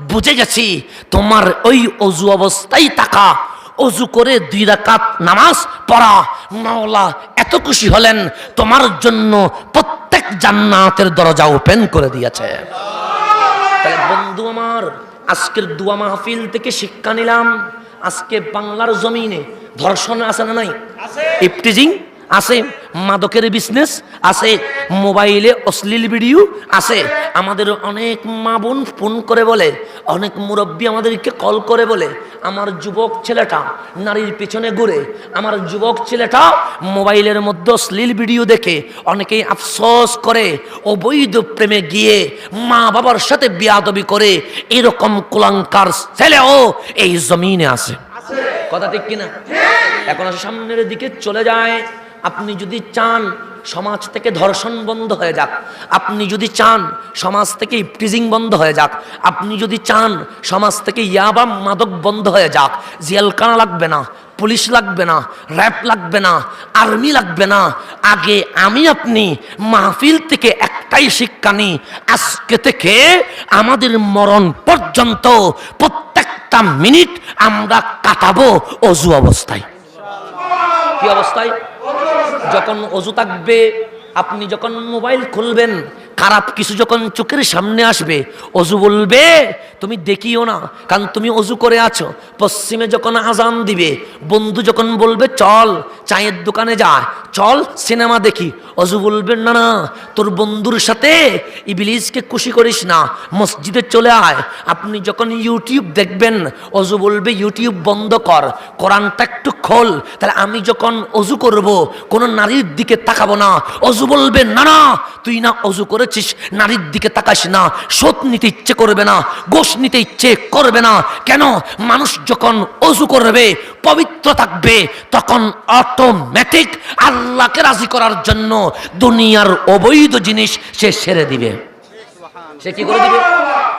বুঝে গেছি তোমার ওই অজু অবস্থায় থাকা, অজু করে 2 রাকাত নামাজ পড়া, মাওলা এত খুশি হলেন তোমার জন্য প্রত্যেক জান্নাতের দরজা ওপেন করে দিয়েছে। তাহলে বন্ধু আমার, আজকের দোয়া মাহফিল থেকে শিক্ষা নিলাম, আজকে বাংলার জমিনে ধর্ষণ আছে না নাই? ইফটিজিং আছে, মাদকের বিজনেস আছে, মোবাইলে অশ্লীল ভিডিও আছে। আমাদের অনেক মা বোন ফোন করে বলে, অনেক মুরব্বী আমাদেরকে কল করে বলে, আমার যুবক ছেলেটা নারীর পিছনে ঘুরে, আমার যুবক ছেলেটা মোবাইলের মধ্যে অশ্লীল ভিডিও দেখে। অনেকেই আফসোস করে অবৈধ প্রেমে গিয়ে মা বাবার সাথে বিয়াদবি করে। এরকম কুলাঙ্কার ছেলেও এই জমিনে আছে। কথা ঠিক কিনা? এখন সামনের দিকে চলে যায়। আপনি যদি চান সমাজ থেকে ধর্ষণ বন্ধ হয়ে যাক, আপনি যদি চান সমাজ থেকে ইফটিজিং বন্ধ হয়ে যাক, আপনি যদি চান সমাজ থেকে ইয়াবা মাদক বন্ধ হয়ে যাক, জেলখানা লাগবে না, পুলিশ লাগবে না, র্যাব লাগবে না, আর্মি লাগবে না। আগে আমি আপনি মাহফিল থেকে একটাই শিক্ষা নিই, আজকে থেকে আমাদের মরণ পর্যন্ত প্রত্যেকটা মিনিট আমরা কাটাবো অজু অবস্থায়। কি অবস্থায়? যখন অজু থাকবে আপনি যখন মোবাইল খুলবেন, খারাপ কিছু যখন চোখের সামনে আসবে, অজু বলবে তুমি দেখিও না, কারণ তুমি অজু করে আছো। পশ্চিমে যখন আজান দিবে, বন্ধু যখন বলবে চল চায়ের দোকানে যা, চল সিনেমা দেখি, অজু বলবেন না না, তোর বন্ধুর সাথে ইবলিসকে খুশি করিস না, মসজিদে চলে আয়। আপনি যখন ইউটিউব দেখবেন, অজু বলবে ইউটিউব বন্ধ কর, কোরআনটা একটু খোল। তাহলে আমি যখন অজু করব কোনো নারীর দিকে তাকাবো না, অজু বলবে না না, তুই না অজু করেছিস, নারীর দিকে তাকাস না, সোত নিতে ইচ্ছে করবে না, গোশ নিতে ইচ্ছে করবে না। কেন? মানুষ যখন অজু করবে, পবিত্র থাকবে, তখন অটোমেটিক আল্লাহকে রাজি করার জন্য দুনিয়ার অবৈধ জিনিস সে ছেড়ে দিবে। সে কি করে দিবে?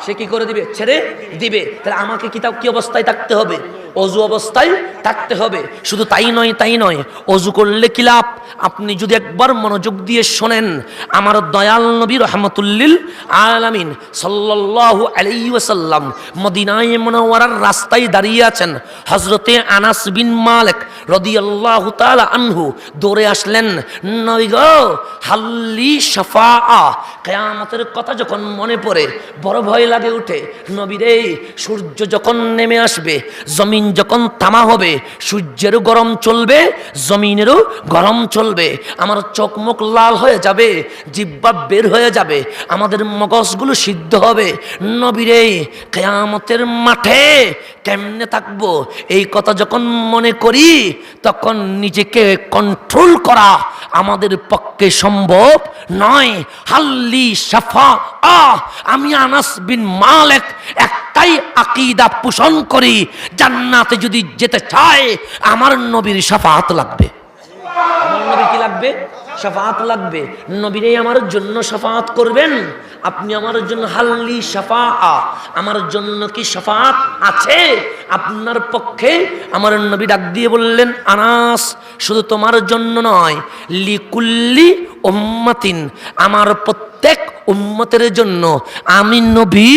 সে কি করে দিবে? ছেড়ে দিবে। তাহলে আমাকে কি অবস্থায় থাকতে হবে? অজু অবস্থায় থাকতে হবে। শুধু তাই নয়, অজু করলে কি লাভ? আপনি যদি একবার মনোযোগ দিয়ে শোনেন, আমার দয়াল নবী রহমতুল্লিল আলামিন সাল্লাল্লাহু আলাইহি ওয়াসাল্লাম মদিনায়ে মুনাওয়ারার রাস্তায় দাঁড়িয়ে আছেন। হযরতে আনাস বিন মালিক রাদিয়াল্লাহু তাআলা আনহু দৌড়ে আসলেন, নবী গো হাল্লি শাফাআ। কিয়ামতের কথা যখন মনে পড়ে বড় ভয় লাগে উঠে। নবী রে, সূর্য যখন নেমে আসবে, জমিন যখন তামা হবে, সূর্যেরও গরম চলবে, জমিনেরও গরম চলবে, আমার চোখ মুখ লাল হয়ে যাবে, জিহ্বা বের হয়ে যাবে, আমাদের মগজগুলো সিদ্ধ হবে। নবী রে, কিয়ামতের মাঠে কেমনে থাকবো? এই কথা যখন মনে করি, তখন নিজেকে কন্ট্রোল করা আমাদের পক্ষে সম্ভব নয়। হাল্লি শাফা আমি আনাস বিন মালিক একটাই আকীদা পোষণ করি, জান্নাতে যদি যেতে চায় আমার নবীর শাফাআত লাগবে। আমার নবীর কি লাগবে? শাফাআত লাগবে। নবীরে আমার জন্য শাফাআত করবেন। আপনি আমার জন্য হাল্লি শাফাআ, আমার জন্য কি শাফাআত আছে আপনার পক্ষে? আমার নবী ডাক দিয়ে বললেন, আনাস, শুধু তোমার জন্য নয়, লিকুল্লি উম্মাতিন, আমার প্রত্যেক উম্মতের জন্য আমি নবী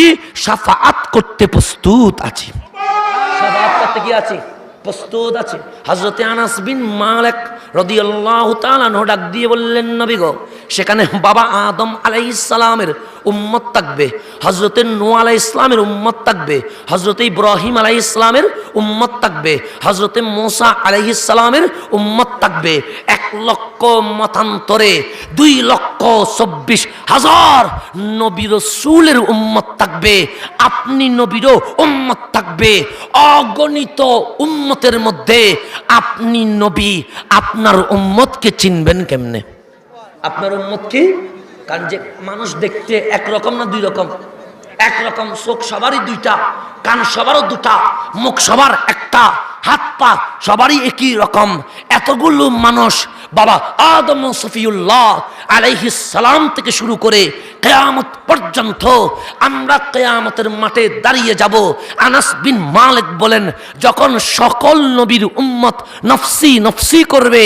শাফাআত করতে প্রস্তুত আছি। শাফাআত করতে কি আছি? প্রস্তুত আছে। হযরতে আনাস বিন মালিক রাদিয়াল্লাহু তাআলা আনহু ডাক দিয়ে বললেন, নবী গো, সেখানে বাবা আদম আলাইহিস সালামের উম্মত থাকবে, হযরতে নূহ আলাইহিস সালামের উম্মত থাকবে, হযরতে ইব্রাহিম আলাইহিস সালামের উম্মত থাকবে, হযরতে মূসা আলাইহিস সালামের উম্মত থাকবে। 1 লক্ষ মতান্তরে 2,24,000 নবী রাসূলের উম্মত থাকবে। আপনি নবীরও উম্মত থাকবে। অগণিত উম্মতের মধ্যে আপনি নবী, আপনার উম্মতকে চিনবেন কেমনে? আপনার উম্মত কি? কারণ যে মানুষ দেখতে একরকম না দুই রকম? একরকম। চোখ সবারই দুইটা, কান সবারও দুটা, মুখ সবার একটা, হাত পা সবারই একই রকম। এতগুলো মানুষ বাবা আদম সফিউল্লাহ আলাইহিস সালাম থেকে শুরু করে কিয়ামত পর্যন্ত আমরা কিয়ামতের মাঠে দাঁড়িয়ে যাব। আনাস বিন মালিক বলেন, যখন সকল নবীর উম্মত নফসি নফসি করবে,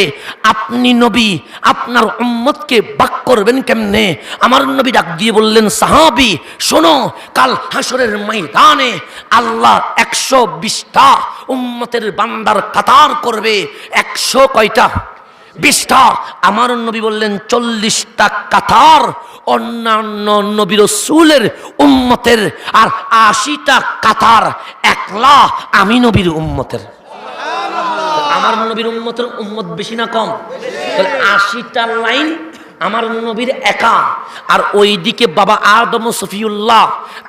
আপনি নবী আপনার উম্মতকে ভাগ করবেন কেমনে? আমার নবী ডাক দিয়ে বললেন, সাহাবী শোনো, কাল হাসরের ময়দানে আল্লাহ 120টা উম্মতের বান্দার কাতার করবে। 100 কয়টা? 20টা। আমার নবী বললেন 40টা কাতার অন্যান্য নবী রাসূলের উম্মতের, আর 80টা কাতার একলা আমি নবীর উম্মতের। আমার নবীর উম্মতের উম্মত বেশি না কম? তাহলে 80টা লাইন আমার নবীর একা, আর ওইদিকে বাবা আদম সফিউল্লাহ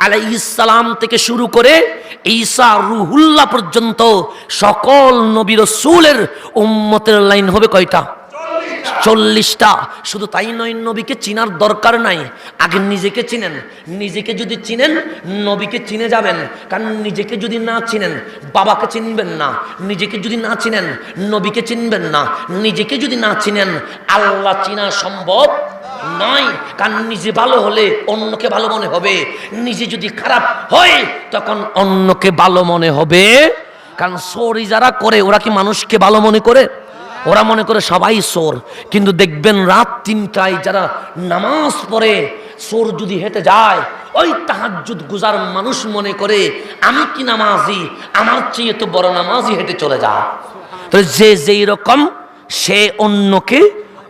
আলাইহিস সালাম থেকে শুরু করে ঈসা রুহুল্লাহ পর্যন্ত সকল নবী রাসূলের উম্মতের লাইন হবে কয়টা? 40টা। শুধু তাই নয়, নবীকে চিনার দরকার নাই, আগে নিজেকে চিনেন। নিজেকে যদি চিনেন, নবীকে চিনে যাবেন। কারণ নিজেকে যদি না চিনেন, বাবাকে চিনবেন না। নিজেকে যদি না চিনেন, নবীকে চিনবেন না। নিজেকে যদি না চিনেন, আল্লাহ চিনা সম্ভব নয়। কারণ নিজে ভালো হলে অন্যকে ভালো মনে হবে, নিজে যদি খারাপ হয় তখন অন্যকে ভালো মনে হবে। কারণ চোরি যারা করে, ওরা কি মানুষকে ভালো মনে করে? ওরা মনে করে সবাই চোর। কিন্তু দেখবেন রাত 3টায় যারা নামাজ পড়ে, চোর যদি হেঁটে যায়, ওই তাহাজ্জুদ গুজার মানুষ মনে করে আমি কি নামাজি, আমার চেয়ে তো বড় নামাজি হেঁটে চলে যায়। তো যে যেই রকম, সে অন্যকে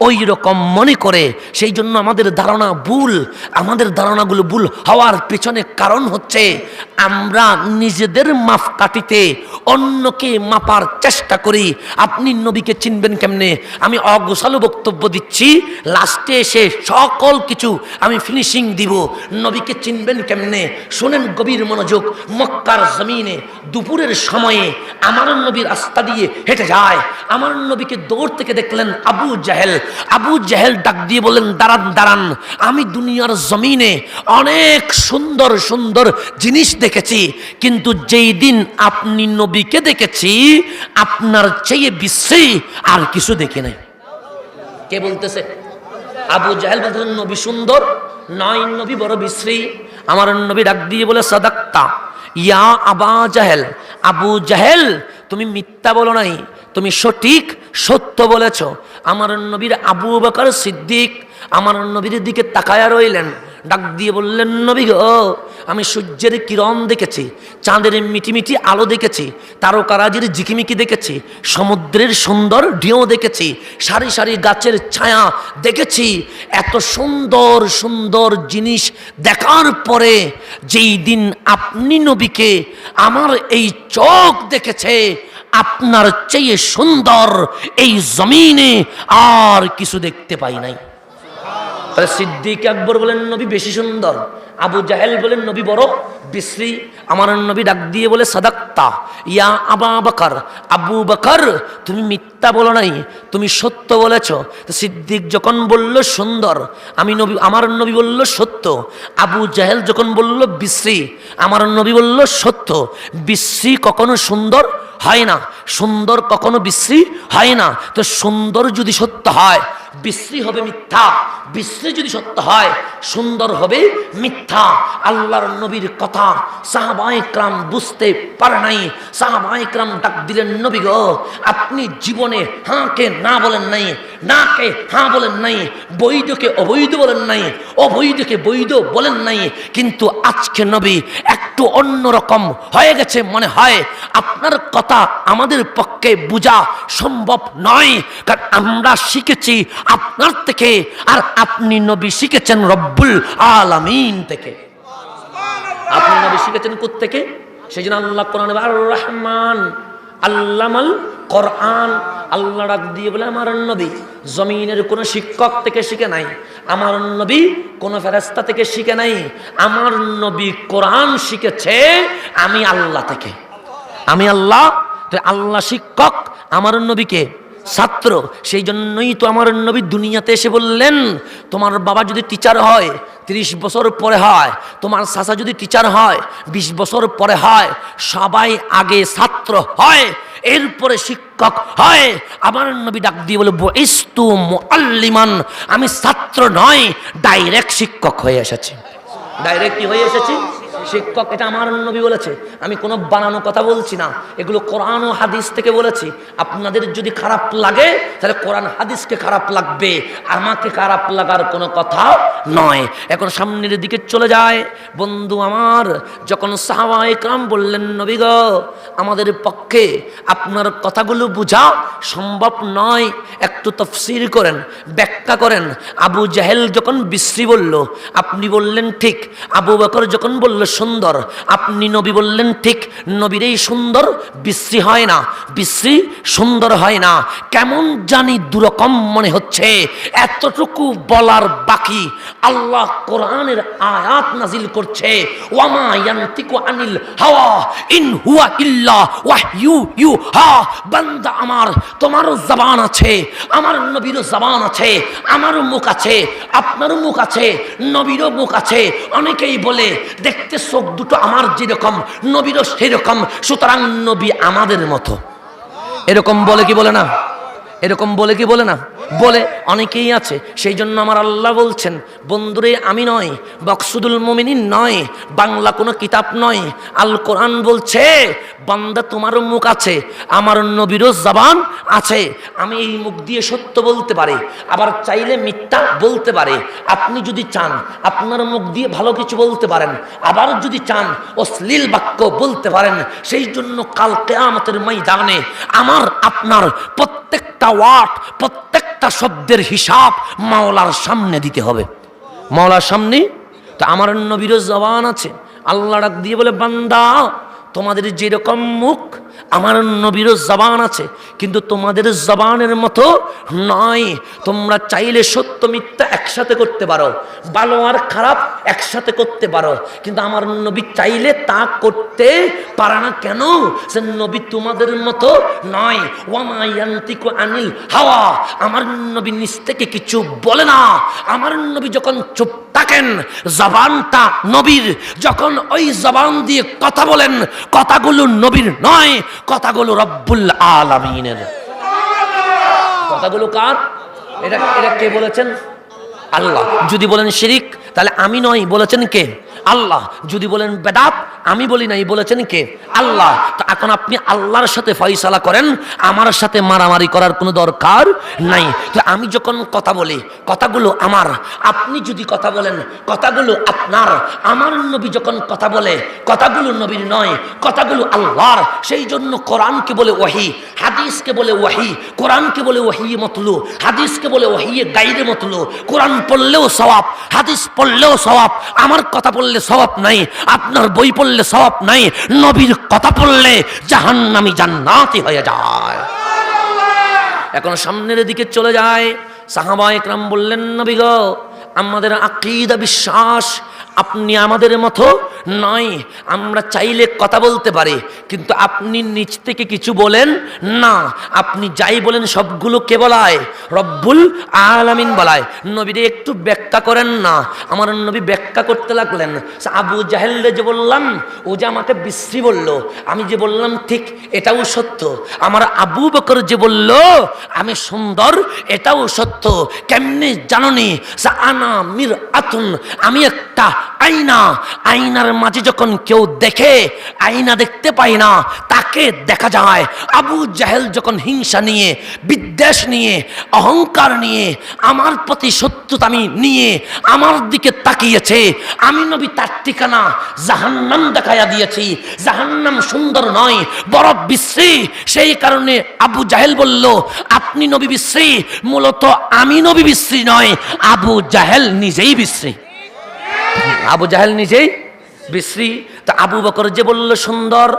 ওই রকম মনে করে। সেই জন্য আমাদের ধারণা ভুল। আমাদের ধারণাগুলো ভুল হওয়ার পেছনে কারণ হচ্ছে আমরা নিজেদের মাপকাঠিতে অন্যকে মাপার চেষ্টা করি। আপনি নবীকে চিনবেন কেমনে? আমি অগোছালো বক্তব্য দিচ্ছি, লাস্টে এসে সকল কিছু আমি ফিনিশিং দিব। নবীকে চিনবেন কেমনে? শোনেন গভীর মনোযোগ। মক্কার জমিনে দুপুরের সময়ে আমার নবী রাস্তা দিয়ে হেঁটে যায়। আমার নবীকে দৌড় থেকে দেখলেন আবু জাহেল। আবু জাহেল ডাক দিয়ে বললেন, দাঁড়ান দাঁড়ান, আমি দুনিয়ার জমিনে অনেক সুন্দর সুন্দর জিনিস দেখেছি, কিন্তু যেই দিন আপনি নবীকে দেখেছি আপনার চেয়ে বিশ্রী আর কিছু দেখি নাই। কে বলতেছে? আবু জাহেল বলতেছেন নবী সুন্দর নয়, নবী বড় বিশ্রী। আমার নবী ডাক দিয়ে বলে, সাদাক্তা ইয়া আবা জাহেল। আবু জাহেল, তুমি মিথ্যা বলো নাই, তুমি সঠিক সত্য বলেছ। আমার নবীর আবু বকর সিদ্দিক আমার নবীর দিকে তাকায়া রইলেন, ডাক দিয়ে বললেন, নবী গো, আমি সূর্যের কিরণ দেখেছি, চাঁদের মিটিমিটি আলো দেখেছি, তারকারাজির ঝিকিমিকি দেখেছি, সমুদ্রের সুন্দর ঢেউ দেখেছি, সারি সারি গাছের ছায়া দেখেছি। এত সুন্দর সুন্দর জিনিস দেখার পরে যেই দিন আপনি নবীকে আমার এই চোখ দেখেছে, আপনার চেয়ে সুন্দর এই জমিনে আর কিছু দেখতে পাই নাই। তাহলে সিদ্দিক আকবর বলেন নবী বেশি সুন্দর, আবু জাহেল বলেন নবী বড় বিশ্রী। আমার নবী ডাক দিয়ে বলে, সাদাক্তা ইয়া আবা বকর। আবু বকর, তুমি মিথ্যা বলো নাই, তুমি সত্য বলেছ। তো সিদ্দিক যখন বলল সুন্দর, আমার নবী বলল সত্য। আবু জাহেল যখন বলল বিশ্রী, আমার নবী বলল সত্য। বিশ্রী কখনো সুন্দর হয় না, সুন্দর কখনো বিশ্রী হয় না। তো সুন্দর যদি সত্য হয়, বিশ্রী হবে মিথ্যা। বিশ্রী যদি সত্য হয়, সুন্দর হবে মিথ্যা। আল্লাহর নবীর কথা সাহাবায়ে কেরাম বুঝতে পারে নাই। সাহাবায়ে কেরাম ডাক দিলেন, নবী গো, আপনি জীবনে হাঁকে না বলেন নাই, নাকে হাঁ বলেন নাই, বৈধকে অবৈধ বলেন নাই, অবৈধকে বৈধ বলেন নাই, কিন্তু আজকে নবী একটু অন্যরকম হয়ে গেছে মনে হয়। আপনার কথা আমাদের পক্ষে বোঝা সম্ভব নয়, কারণ আমরা শিখেছি আপনার থেকে, আর আপনি নবী শিখেছেন রব্বুল আলামিন থেকে। আপনি নবী শিখেছেন কোত্থেকে? সেই জন্য আল্লাহ কোরআনে আর রহমান আল্লামাল কোরআন। আল্লাহ ডাক দিয়ে বলে, আমার নবী জমিনের কোন শিক্ষক থেকে শিখে নাই, আমার নবী কোন ফেরেশতা থেকে শিখে নাই, আমার নবী কোরআন শিখেছে আমি আল্লাহ থেকে। আমি আল্লাহ, তো আল্লাহ শিক্ষক, আমার নবীকে ছাত্র। সেই জন্যই তো আমার নবী দুনিয়াতে এসে বললেন, তোমার বাবা যদি টিচার হয় 30 বছর পরে হয়, তোমার চাচা যদি টিচার হয় 20 বছর পরে হয়, সবাই আগে ছাত্র হয়, এরপরে শিক্ষক হয়। আমার নবী ডাক দিয়ে বলে, বুইস্তু মুআল্লিমান, আমি ছাত্র নয়, ডাইরেক্ট শিক্ষক হয়ে এসেছি। ডাইরেক্ট কি হয়ে এসেছি? শিক্ষক। এটা আমার নবী বলেছে, আমি কোনো বানানো কথা বলছি না, এগুলো কোরআন ও হাদিস থেকে বলেছি। আপনাদের যদি খারাপ লাগে তাহলে কোরআন হাদিসকে খারাপ লাগবে, আমাকে খারাপ লাগার কোনো কথা নয়। এখন সামনের দিকে চলে যায় বন্ধু আমার। যখন সাহাবায়ে কেরাম বললেন, নবী গো, আমাদের পক্ষে আপনার কথাগুলো বোঝা সম্ভব নয়, একটু তাফসীর করেন, ব্যাখ্যা করেন। আবু জাহেল যখন বিশ্রী বলল, আপনি বললেন ঠিক। আবু বকর যখন বলল সুন্দর, আপনি নবী বললেন ঠিক। নবীর এই সুন্দর বিশ্রী হয় না, বিশ্রী সুন্দর হয় না। কেমন জানি দুরকম মনে হচ্ছে। এতটুকু বলার বাকি, আল্লাহ কোরআনের আয়াত নাজিল করছে, ওয়ামা ইয়ানতিকু আনিল হাওয়া ইন হুয়া ইল্লা ওয়াহয়ু ইউহা। বান্দা আমার, তোমারও জবান আছে, আমার নবীরও জবান আছে, আমারও মুখ আছে, আপনারও মুখ আছে, নবীরও মুখ আছে। অনেকেই বলে, দেখতে চোখ দুটো আমার যেরকম, নবীরও সেরকম, সুতরাং নবী আমাদের মতো। এরকম বলে কি বলে না? এরকম বলে কি বলে না? বলে, অনেকেই আছে। সেই জন্য আমার আল্লাহ বলছেন, বন্ধুরে আমি নয়, বকসুদুল মুমিনিন নয়, বাংলা কোনো কিতাব নয়, আল কোরআন বলছে, বান্দা তোমারও মুখ আছে, আমার নবীরও জবান আছে। আমি এই মুখ দিয়ে সত্য বলতে পারি, আবার চাইলে মিথ্যা বলতে পারি। আপনি যদি চান আপনার মুখ দিয়ে ভালো কিছু বলতে পারেন, আবার যদি চান অশ্লীল বাক্য বলতে পারেন। সেই জন্য কাল কিয়ামতের ময়দানে আমার আপনার প্রত্যেকটা প্রত্যেকটা ওয়ার্ড, প্রত্যেকটা শব্দের হিসাব মাওলার সামনে দিতে হবে। মাওলার সামনে। তো আমার নবীরও জবান আছে। আল্লাহ ডাক দিয়ে বলে, বান্দা তোমাদের যেরকম মুখ আমার নবীরও জবান আছে, কিন্তু তোমাদের জবানের মতো নয়। তোমরা চাইলে সত্য মিথ্যা একসাথে করতে পারো, ভালো আর খারাপ একসাথে করতে পারো, কিন্তু আমার নবী চাইলে তা করতে পারে না। কেন? সে নবী তোমাদের মতো নয়। ওয়ামা ইয়ান্তিকু আনিল হাওয়া, আমার নবী নিজ থেকে কিছু বলে না। আমার নবী যখন চুপ থাকেন, জবানটা নবীর, যখন ওই জবান দিয়ে কথা বলেন, কথাগুলো নবীর নয়, কথাগুলো রব্বুল আলামিনের। কথাগুলো কার? এটা কে বলেছেন? আল্লাহ। যদি বলেন শিরিক, তাহলে আমি নয়, বলেছেন কে? আল্লাহ। যদি বলেন বেদাত, আমি বলি নাই, বলেছেন কে? আল্লাহ। তো এখন আপনি আল্লাহর সাথে ফয়সালা করেন, আমার সাথে মারামারি করার কোনো দরকার নাই। তো আমি যখন কথা বলি, কথাগুলো আমার। আপনি যদি কথা বলেন, কথাগুলো আপনার। আমার নবী যখন কথা বলে, কথাগুলো নবীর নয়, কথাগুলো আল্লাহর। সেই জন্য কোরআনকে বলে ওয়াহি, হাদিসকে বলে ওয়াহি। কোরআনকে বলে ওয়াহি মতলু, হাদিসকে বলে ওয়াহি গাইরে মতলু। কোরআন পড়লেও সওয়াব, হাদিস পড়লেও সওয়াব। আমার কথা পড়লে সওয়াব নাই, আপনার বই পড়লে সওয়াব নাই। নবীর কথা পড়লে জাহান্নামী জান্নাতি হয়ে যায়। এখন সামনের দিকে চলে যায়। সাহাবায়ে কেরাম বললেন, নবী গো, আমাদের আকীদা বিশ্বাস আপনি আমাদের মতো নয়। আমরা চাইলে কথা বলতে পারি, কিন্তু আপনি নিজ থেকে কিছু বলেন না। আপনি যাই বলেন সবগুলো কে বলায়? রব্বুল আলামিন বলায়। নবীরে একটু ব্যাখ্যা করেন না। আমার নবী ব্যাখ্যা করতে লাগলেন। আবু জাহেলরে যে বললাম, ও যে আমাকে বিশ্রী বলল, আমি যে বললাম ঠিক, এটাও সত্য। আমার আবু বকর যে বলল আমি সুন্দর, এটাও সত্য। কেমনে জাননি? আনা মির আতুন, আমি একটা আয়না। আয়নার মাঝে যখন কেউ দেখে, আয়না দেখতে পায় না, তাকে দেখা যায়। আবু জাহেল যখন হিংসা নিয়ে, বিদ্বেষ নিয়ে, অহংকার নিয়ে, আমার প্রতি শত্রুতামি নিয়ে আমার দিকে তাকিয়েছে, আমি নবী তার ঠিকানা জাহান্নাম দেখাইয়া দিয়েছি। জাহান্নাম সুন্দর নয়, বড় বিশ্রী। সেই কারণে আবু জাহেল বলল, আপনি নবী বিশ্রী। মূলত আমি নবী বিশ্রী নয়, আবু জাহেল নিজেই বিশ্রী। আবু জাহেল নিজেই বিশ্রী। তা আবু বকর যে বলল সুন্দর,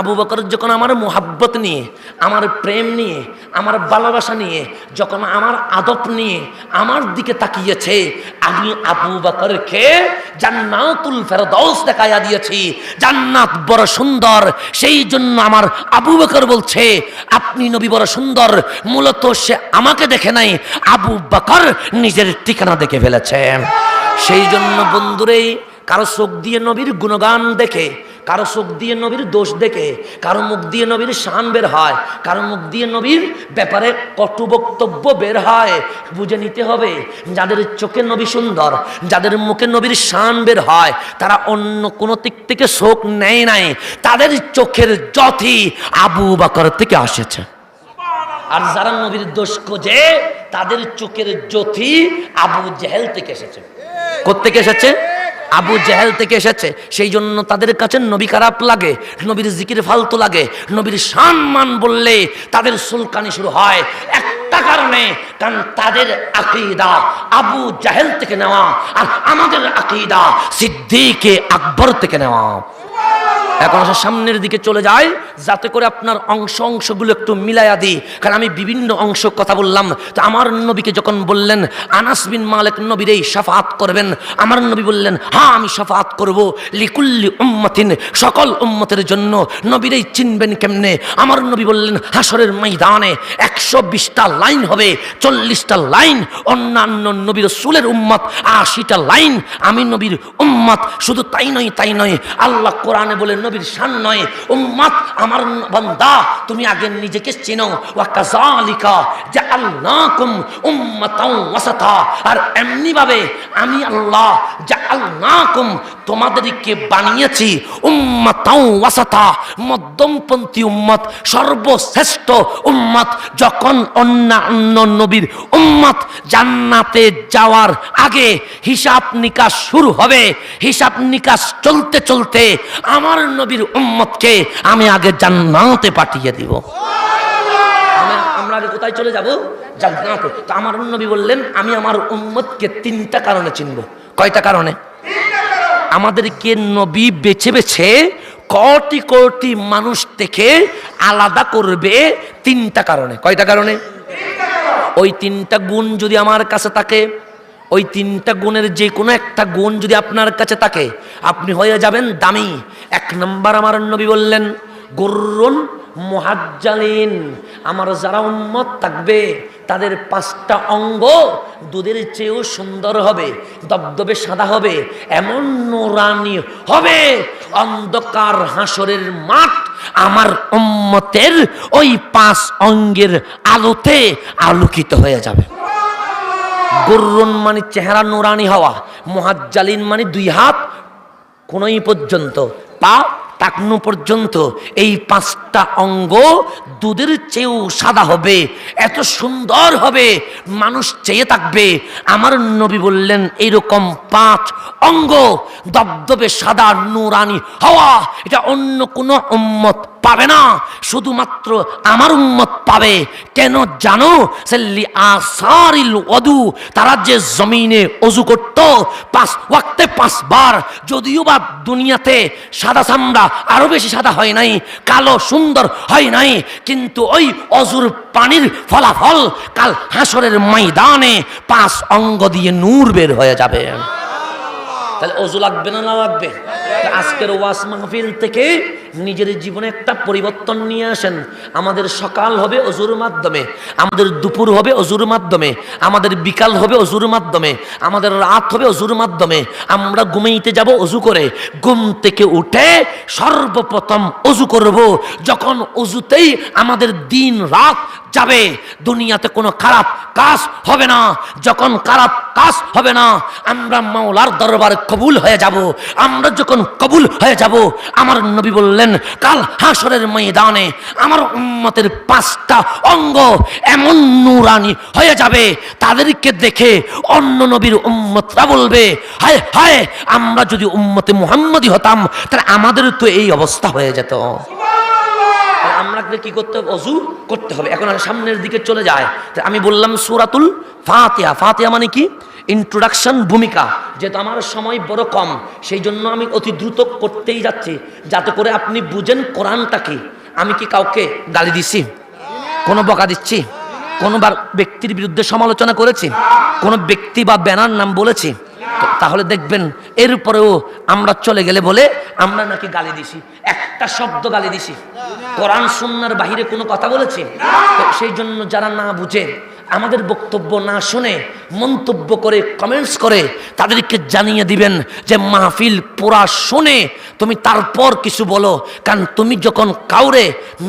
আবু বকর যখন আমার মোহাব্বত নিয়ে, আমার প্রেম নিয়ে, আমার ভালোবাসা নিয়ে, যখন আমার আদব নিয়ে আমার দিকে তাকিয়েছে, আমি আবু বকরকে জান্নাতুল ফেরদাউস দেখাইয়া দিয়েছি। জান্নাত বড় সুন্দর। সেই জন্য আমার আবু বকর বলছে আপনি নবী বড় সুন্দর। মূলত সে আমাকে দেখে নাই, আবু বকর নিজের ঠিকানা দেখে ফেলেছেন। সেই জন্য বন্ধুরে, কারো চোখ দিয়ে নবীর গুণগান দেখে, কারো চোখ দিয়ে নবীর দোষ দেখে, কারো মুখ দিয়ে নবীর শান বের হয়, কারো মুখ দিয়ে নবীর ব্যাপারে কটু বক্তব্য বের হয়। বুঝে নিতে হবে, যাদের চোখে নবী সুন্দর, যাদের মুখে নবীর শান বের হয়, তারা অন্য কোনো দিক থেকে চোখ নেয় নাই। তাদের চোখের জ্যোতি আবু বকর থেকে আসেছে। আর যারা নবীর দোষ খোঁজে, তাদের চোখের জ্যোতি আবু জেহেল থেকে এসেছে। কোত্থেকে এসেছে? আবু জেহেল থেকে এসেছে। সেই জন্য তাদের কাছে নবী খারাপ লাগে, নবীর জিকির ফালতু লাগে, নবীর সম্মান বললে তাদের সুলকানি শুরু হয়। একটা কারণে, কারণ তাদের আকীদা আবু জাহেল থেকে নেওয়া, আর আমাদের আকীদা সিদ্দিকে আকবর থেকে নেওয়া। এখন আসলে সামনের দিকে চলে যায়, যাতে করে আপনার অংশগুলো একটু মিলাইয়া দিই। কারণ আমি বিভিন্ন অংশ কথা বললাম। তো আমার নবীকে যখন বললেন আনাস বিন মালিক নবীর এই শাফাআত করবেন, আমার নবী বললেন হ্যাঁ আমি শাফাআত করব। লিকুল্লি উম্মাতিন, সকল উম্মতের জন্য। নবীর এই চিনবেন কেমনে? আমার নবী বললেন হাসরের ময়দানে 120টা লাইন হবে, 40টা লাইন অন্যান্য নবীর রাসূলের উম্মত, 80টা লাইন আমি নবীর উম্মত। শুধু তাই নয়, আল্লাহ কোরআনে বলে নবীর শান নয়, উম্মত আমার বান্দা তুমি আগে নিজেকে চিনো। ওয়া কাযালিকা জাআলনাকুম উম্মাতাও ওয়াসাতা, আর এমনি ভাবে আমি আল্লাহ জাআলনাকুম তোমাদেরকে বানিয়েছি উম্মাতাও ওয়াসাতা, মধ্যমপন্থী উম্মত, সর্বশ্রেষ্ঠ উম্মত। যখন অন্যান্য নবীর উম্মত জান্নাতে যাওয়ার আগে হিসাব নিকাশ শুরু হবে, হিসাব নিকাশ চলতে চলতে আমার নবীর উম্মতকে আমি আগে জান্নাতে পাঠিয়ে দিব। আমরা আগে কোথায় চলে যাব? জান্নাতে। তো আমার নবী বললেন আমি আমার উম্মতকে 3টা কারণে চিনব। কয়টা কারণে? আমাদেরকে নবী বেছে বেছে কোটি কোটি মানুষ থেকে আলাদা করবে 3টা কারণে। কয়টা কারণে? ওই 3টা গুণ যদি আমার কাছে থাকে, ওই 3টা গুণের যে কোনো একটা গুণ যদি আপনার কাছে থাকে, আপনি হয়ে যাবেন দামি। 1 নম্বর আমার নবী বললেন গুররুন মুহাজ্জালিন, আমার যারা উম্মত থাকবে তাদের 5টা অঙ্গ দুধের চেয়েও সুন্দর হবে, দবদবে সাদা হবে, এমন নূরানি হবে, অন্ধকার হাসরের মাঠ আমার উম্মতের ওই 5 অঙ্গের আলোতে আলোকিত হয়ে যাবে। গুররুন মানে চেহারা নূরানি হওয়া, মুহাজ্জালিন মানে 2 হাত কোনই পর্যন্ত, পা টাকনু পর্যন্ত, এই 5টা অঙ্গ দুধের চেয়েও সাদা হবে, এত সুন্দর হবে, মানুষ চেয়ে থাকবে। আমার নবী বললেন এইরকম 5 অঙ্গ দবদবে সাদা নূরানি হওয়া, এটা অন্য কোনো উম্মত পাবে না, শুধুমাত্র আমার উম্মত পাবে। কেন জানো? সাল্লি আসারিল ওযু, তারা যে জমিনে ওযু করত 5 ওয়াক্তে 5 বার, যদিও বা দুনিয়াতে সাদা চামড়া আরো বেশি সাদা হয় নাই, কালো সুন্দর হয় নাই, কিন্তু ওই অজুর পানির ফলাফল কাল হাসরের ময়দানে 5 অঙ্গ দিয়ে নূর বের হয়ে যাবে। তাহলে অজু লাগবে না লাগবে? আজকের ওয়াজ মাহফিল থেকে নিজের জীবনে একটা পরিবর্তন নিয়ে আসেন। আমাদের সকাল হবে অজুর মাধ্যমে, আমাদের দুপুর হবে অজুর মাধ্যমে, আমাদের বিকাল হবে অজুর মাধ্যমে, আমাদের রাত হবে অজুর মাধ্যমে। আমরা ঘুমাইতে যাব অজু করে, ঘুম থেকে উঠে সর্বপ্রথম অজু করব। যখন অজুতেই আমাদের দিন রাত যাবে, দুনিয়াতে কোনো খারাপ কাজ হবে না। যখন খারাপ কাজ হবে না, আমরা মাওলার দরবারে কবুল হয়ে যাব। আমরা যখন কবুল হয়ে যাব, আমার নবী বললেন কাল হাসরের ময়দানে আমার উম্মতের 5টা অঙ্গ এমন নূরানি হয়ে যাবে, তাদেরকে দেখে অন্য নবীর উম্মতরা বলবে হায় হায়, আমরা যদি উম্মতে মুহাম্মদী হতাম তাহলে আমাদের তো এই অবস্থা হয়ে যেত। আমরা কি করতে হবে? অজু করতে হবে। এখন সামনের দিকে চলে যায়। আমি বললাম সূরাতুল ফাতিহা। ফাতিহা মানে কি? ইন্ট্রোডাকশন, ভূমিকা। যেহেতু আমার সময় বড় কম, সেই জন্য আমি অতি দ্রুত করতেই যাচ্ছি, যাতে করে আপনি বুঝেন কোরআনটা কি। আমি কি কাউকে গালি দিচ্ছি? কোনো বকা দিচ্ছি? কোনোবার ব্যক্তির বিরুদ্ধে সমালোচনা করেছি? কোনো ব্যক্তি বা ব্যানার নাম বলেছি? তাহলে দেখবেন এরপরেও আমরা চলে গেলে বলে আমরা নাকি গালি দিছি। একটা শব্দ গালি দিছি? কোরআন সুন্নাহর বাহিরে কোনো কথা বলেছি? সেই জন্য যারা না বুঝে, আমাদের বক্তব্য না শুনে, মন্তব্য করে, কমেন্টস করে, তাদেরকে জানিয়ে দিবেন যে মাহফিল পুরা শুনে তুমি তারপর কিছু বলো। কারণ তুমি যখন কাউরে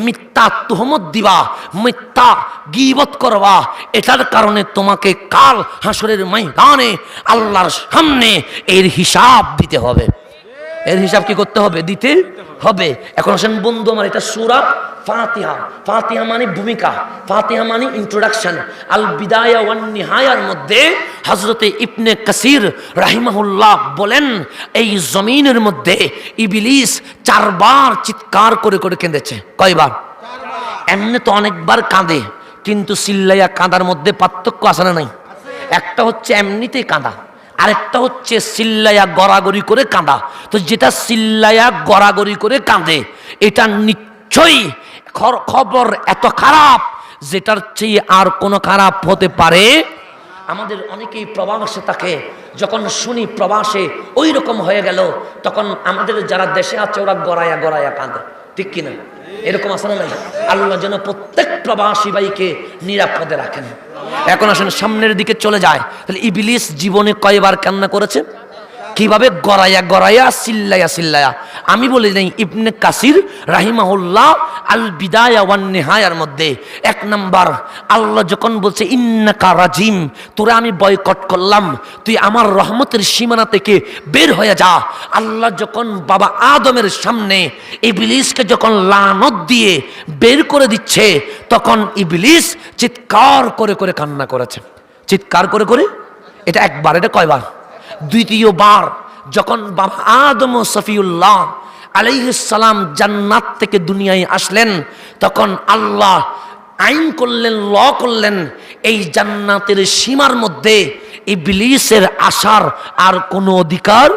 মিথ্যা তুহমত দিবা, মিথ্যা গীবত করবা, এটার কারণে তোমাকে কাল হাসরের ময়দানে আল্লাহর সামনে এর হিসাব দিতে হবে। এর হিসাব কি করতে হবে? দিতে হবে। এখন আসেন বন্ধু আমার, এটা সূরা ফাতিহা। ফাতিহা মানে ভূমিকা, ফাতিহা মানে ইন্ট্রোডাকশন। আল বিদায়া ওয়ান নিহায়ার মধ্যে হযরতে ইবনে কাসির রাহিমাহুল্লাহ বলেন, এই জমিনের মধ্যে ইবলিস 4 বার চিৎকার করে করে কেঁদেছে। কয়বার? এমনি তো অনেকবার কাঁদে, কিন্তু চিল্লাইয়া কাঁদার মধ্যে পার্থক্য আছে না নাই? একটা হচ্ছে এমনিতেই কাঁদা, আরেকটা হচ্ছে চিল্লাইয়া গড়াগড়ি করে কাঁদা। তো যেটা চিল্লাইয়া গড়াগড়ি করে কাঁদে, এটা নিশ্চয়ই খবর এত খারাপ যেটার চেয়ে আর কোনো খারাপ হতে পারে। আমাদের অনেকেই প্রবাসে থাকে, যখন শুনি প্রবাসে ওই রকম হয়ে গেল, তখন আমাদের যারা দেশে আছে ওরা গড়াইয়া গড়াইয়া কাঁদে। ঠিক কিনা? এরকম আছে না নাই? আল্লাহ যেন প্রত্যেক প্রবাসী ভাইকে নিরাপদে রাখেন। এখন আসেন সামনের দিকে চলে যায়। তাহলে ইবলিস জীবনে কয়বার কান্না করেছে? কিভাবে? গড়াইয়া গড়াইয়া, চিল্লাইয়া চিল্লাইয়া। আমি বলে নেই, ইবনে কাসির রাহিমাহুল্লাহ আল বিদায়া ওয়ান নিহায়ার মধ্যে 1 নাম্বার আল্লাহ যখন বলছে ইন্নাকা রাজিম, তোরা আমি বয়কট করলাম, তুই আমার রহমতের সীমানা থেকে বের হয়ে যা। আল্লাহ যখন বাবা আদমের সামনে ইবলিসকে যখন লানত দিয়ে বের করে দিচ্ছে, তখন ইবলিস চিৎকার করে করে কান্না করেছে। চিৎকার করে করে, এটা একবার, এটা কয়বার? দ্বিতীয়বার যখন বাবা আদম সফিউল্লাহ আলাইহিস সালাম জান্নাত থেকে দুনিয়ায় আসলেন, তখন আল্লাহ আইন করলেন, ল করলেন, এই জান্নাতের সীমার মধ্যে ইবলিসের আসার আর কোনো অধিকার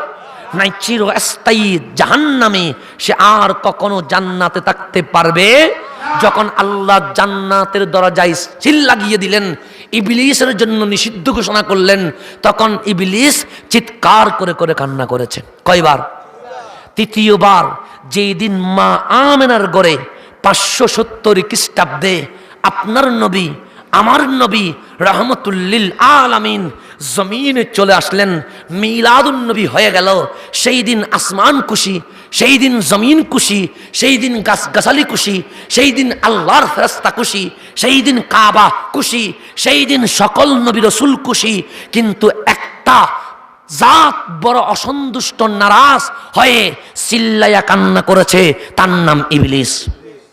নাই। চিরস্থায়ী জাহান্নামে সে আর কখনো জান্নাতে থাকতে পারবে। যখন আল্লাহ জান্নাতের দরজায় সিল লাগিয়ে দিলেন, ইবলিসের জন্য নিষিদ্ধ ঘোষণা করলেন, তখন ইবলিস চিৎকার করে করে কান্না করেছে। কয়বার? তৃতীয়বার। যেই দিন মা আমেনার গড়ে 570 খ্রিস্টাব্দে আপনার নবী, আমার নবী রহমতুল্লিল আলামিন জমিনে চলে আসলেন, মিলাদুন নবী হয়ে গেল। সেই দিন আসমান খুশি, সেই দিন জমিন খুশি, সেই দিন গাছগাছালি খুশি, সেই দিন আল্লাহর ফেরেশতা খুশি, সেই দিন কাবা খুশি, সেই দিন সকল নবী রাসূল খুশি। কিন্তু একটা জাত বড় অসন্তুষ্ট, নারাজ হয়ে চিল্লাইয়া কান্না করেছে, তার নাম ইবলিস।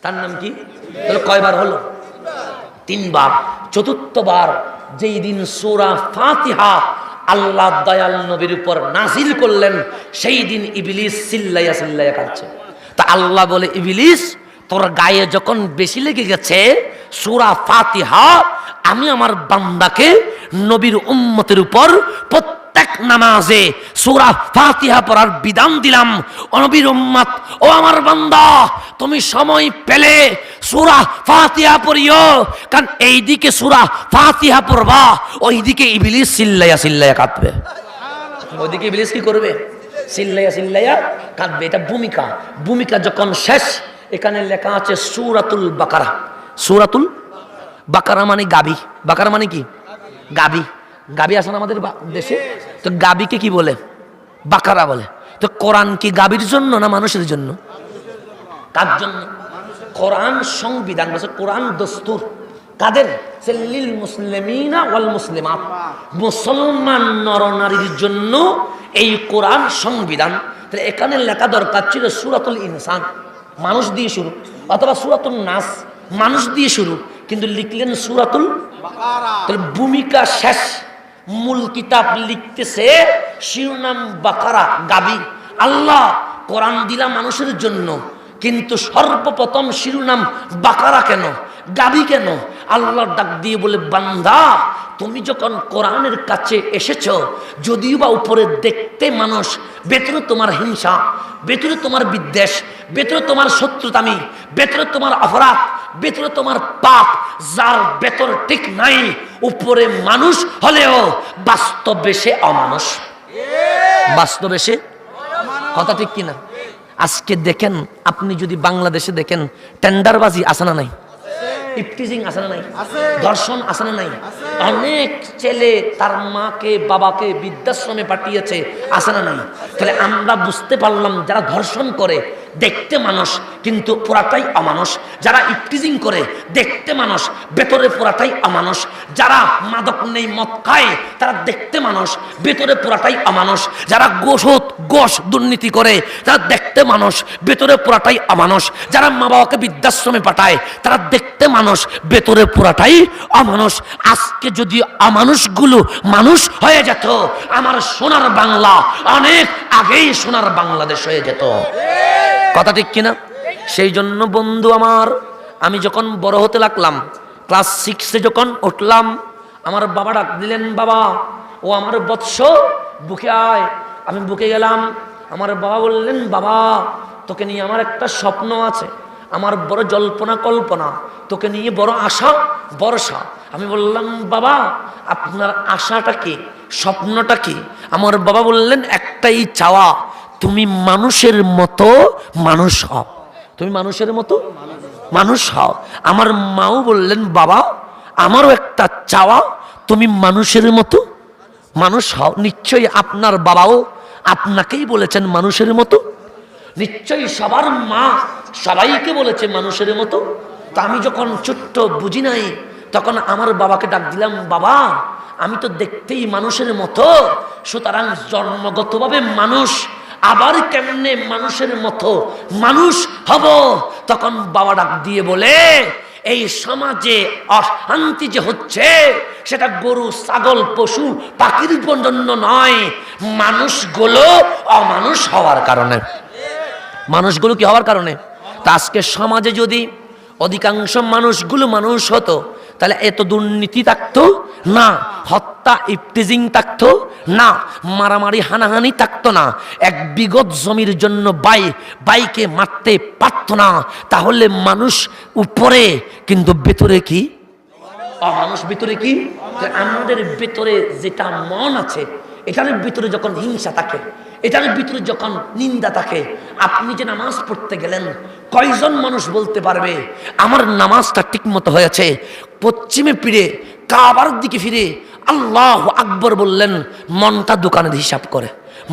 তার নাম কি? তাহলে কয়বার হলো? 3 বার। চতুর্থবার যেই দিন সূরা ফাতিহা আল্লাহ দয়াল নবীর উপর নাজিল করলেন, সেই দিন ইবলিস চিল্লাইয়া চিল্লাইয়া কাঁদছে। তা আল্লাহ বলে, ইবলিস তোর গায়ে যখন বেশি লেগে গেছে সূরা ফাতিহা, আমি আমার বান্দাকে নবীর উম্মতের উপর প্রত্যেক নামাজে সূরা ফাতিহা পড়ার বিধান দিলাম। ও নবীর উম্মত, ও আমার বান্দা, তুমি সময় পেলে সূরা ফাতিহা পড়িও, কারণ এইদিকে সূরা ফাতিহা পড়বা, ওইদিকে ইবলিস চিল্লাইয়া চিল্লাইয়া কাঁদবে। ওইদিকে ইবলিস কি করবে? চিল্লাইয়া চিল্লাইয়া কাঁদবে। এটা ভূমিকা। ভূমিকা যখন শেষ, এখানে লেখা আছে সূরাতুল বাকারা। সূরাতুল বাকারা মানে গাবি। বাকারা মানে কি? গাবি। গাবি আছে না আমাদের দেশে? তো গাবিকে কি বলে? বাকারা বলে। তো কোরআন কি গাবির জন্য না মানুষের জন্য? কার জন্য? কোরআন সংবিধান, কোরআন দস্তুর কাদের? লিল মুসলিমিনা ওয়াল মুসলিমাত, মুসলমান নরনারীর জন্য এই কোরআন সংবিধান। তাহলে এখানে লেখা দরকার ছিল সূরাতুল ইনসান, মানুষ দিয়ে শুরু, অথবা সূরাতুন নাস, মানুষ দিয়ে শুরু, কিন্তু লিখলেন সূরাতুল বাকারা। তাহলে ভূমিকা শেষ, মূল কিতাব লিখতেছে শিরোনাম বাকারা, গাবি। আল্লাহ কোরআন দিলা মানুষের জন্য, কিন্তু সর্বপ্রথম শিরোনাম বাকারা কেন, গাবি কেন? আল্লাহ ডাক দিয়ে বলে, বান্দা তুমি যখন কোরআনের কাছে এসেছো, যদিও বা উপরে দেখতে মানুষ, ভেতরে তোমার হিংসা, ভেতরে তোমার বিদ্বেষ, ভেতরে তোমার শত্রুতামি, ভেতরে তোমার অপরাধ, ভেতরে তোমার পাপ, যার ভেতর ঠিক নাই, উপরে মানুষ হলেও বাস্তবে সে অমানুষ। বাস্তবে সে, কথা ঠিক কিনা? আজকে দেখেন, আপনি যদি বাংলাদেশে দেখেন, টেন্ডারবাজি আছে না নাই? ইফটিজিং আছে না নাই? ধর্ষণ আছে না নাই? অনেক ছেলে তার মাকে বাবাকে বৃদ্ধাশ্রমে পাঠিয়েছে, আছে না নাই? তাহলে আমরা বুঝতে পারলাম, যারা ধর্ষণ করে দেখতে মানুষ কিন্তু পুরাটাই অমানুষ, যারা ইফটিজিং করে দেখতে মানুষ ভেতরে পুরাটাই অমানুষ, যারা মাদক নেই মদ খায় তারা দেখতে মানুষ ভেতরে পুরাটাই অমানুষ, যারা গোশ দুর্নীতি করে তারা দেখতে মানুষ ভেতরে পুরাটাই অমানুষ, যারা মা বাবাকে বৃদ্ধাশ্রমে পাঠায় তারা দেখতে মানুষ ভেতরে পুরাটাই অমানুষ। আজকে যদি অমানুষগুলো মানুষ হয়ে যেত, আমার সোনার বাংলা অনেক আগেই সোনার বাংলাদেশ হয়ে যেত। কথা ঠিক কিনা? সেই জন্য বন্ধু আমার, আমি যখন বড় হতে লাগলাম, ক্লাস 6-এ যখন উঠলাম, আমার বাবা ডাক দিলেন, বাবা ও আমার বৎস, বুকে আয়। আমি বুকে গেলাম। আমার বাবা বললেন, বাবা তোকে নিয়ে আমার একটা স্বপ্ন আছে, আমার বড় জল্পনা কল্পনা, তোকে নিয়ে বড় আশা ভরসা। আমি বললাম, বাবা আপনার আশাটা কি, স্বপ্নটা কি? আমার বাবা বললেন, একটাই চাওয়া, তুমি মানুষের মতো মানুষ হও, তুমি মানুষের মতো মানুষ হও। আমার মাও বললেন, বাবা আমারও একটা চাওয়া, তুমি মানুষের মতো মানুষ হও। নিশ্চয়ই আপনার বাবাও আপনাকেই বলেছেন মানুষের মতো, নিশ্চয়ই সবার মা সবাইকে বলেছে মানুষের মতো। তা আমি যখন ছোট্ট বুঝি নাই, তখন আমার বাবাকে ডাক দিলাম, বাবা আমি তো দেখতেই মানুষের মতো, সুতরাং জন্মগতভাবে মানুষ, আবার কেমনে মানুষের মতো মানুষ হব? তখন বাবা ডাক দিয়ে বলে, এই সমাজে অশান্তি যে হচ্ছে, সেটা গরু ছাগল পশু পাখির জন্য নয়, মানুষগুলো অমানুষ হওয়ার কারণে। মানুষগুলো কি হওয়ার কারণে? তা আজকে সমাজে যদি অধিকাংশ মানুষগুলো মানুষ হতো, তাহলে এত দুর্নীতি থাকতো না, হত্যা ইফতিজিং থাকতো না, মারামারি হানাহানি থাকতো না, এক বিগত জমির জন্য বাইকে মারতে পারতো না। তাহলে মানুষ উপরে কিন্তু ভেতরে কি অমানুষ? ভিতরে কি? আমাদের ভিতরে যেটা মন আছে, এটার ভিতরে যখন হিংসা থাকে, এটার ভিতরে যখন নিন্দা থাকে, আপনি যে নামাজ পড়তে গেলেন, কয়জন মানুষ বলতে পারবে আমার নামাজটা ঠিক মতো হয়েছে? পশ্চিমে ফিরে কাবার দিকে ফিরে আল্লাহু আকবার বললেন, মনটা দোকানের হিসাব করে,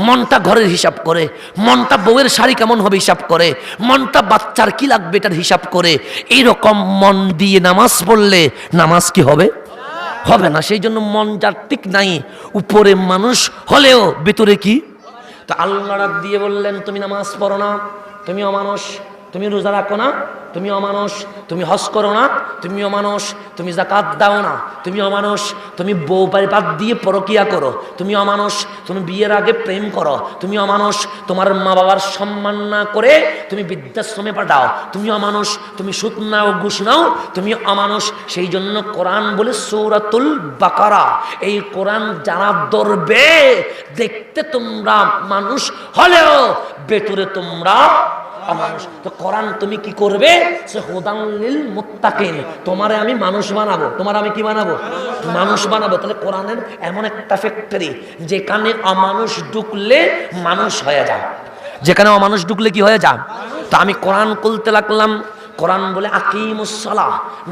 মনটা ঘরের হিসাব করে, মনটা বউয়ের শাড়ি কেমন হবে হিসাব করে, মনটা বাচ্চার কি লাগবে এটার হিসাব করে। এইরকম মন দিয়ে নামাজ পড়লে নামাজ কি হবে? হবে না। সেই জন্য মন যার ঠিক নাই, উপরে মানুষ হলেও ভেতরে কি? তো আল্লাহ রাত দিয়ে বললেন, তুমি নামাজ পড়ো না, তুমি অমানুষ, তুমি রোজা রাখো না, তুমি অমানুষ, তুমি হজ করো না, তুমি অমানুষ, তুমি যাকাত দাও না, তুমি অমানুষ, তুমি বউ বাদ দিয়ে পরকিয়া করো, তুমি অমানুষ, তুমি বিয়ের আগে প্রেম করো, তুমি অমানুষ, তোমার মা বাবার সম্মান না করে তুমি বৃদ্ধাশ্রমে পাঠাও, তুমি অমানুষ, তুমি সুদ নাও ঘুষ নাও, তুমি অমানুষ। সেই জন্য কোরআন বলে সূরাতুল বাকারা, এই কোরআন যারা ধরবে, দেখতে তোমরা মানুষ হলেও ভেতরে তোমরা অমানুষ। তো কোরআন তুমি কি করবে? সে হুদান লিল মুত্তাকিন, তোমারে আমি মানুষ বানাবো, তোমার আমি কি বানাবো? মানুষ বানাবো। তাহলে কোরআনের এমন একটা ফ্যাক্টরি, যেখানে অমানুষ ঢুকলে মানুষ হয়ে যায়, যেখানে অমানুষ ঢুকলে কি হয়ে যায়? তো আমি কোরআন খুলতে লাগলাম, কোরআন বলে আকিমুস সালাহ,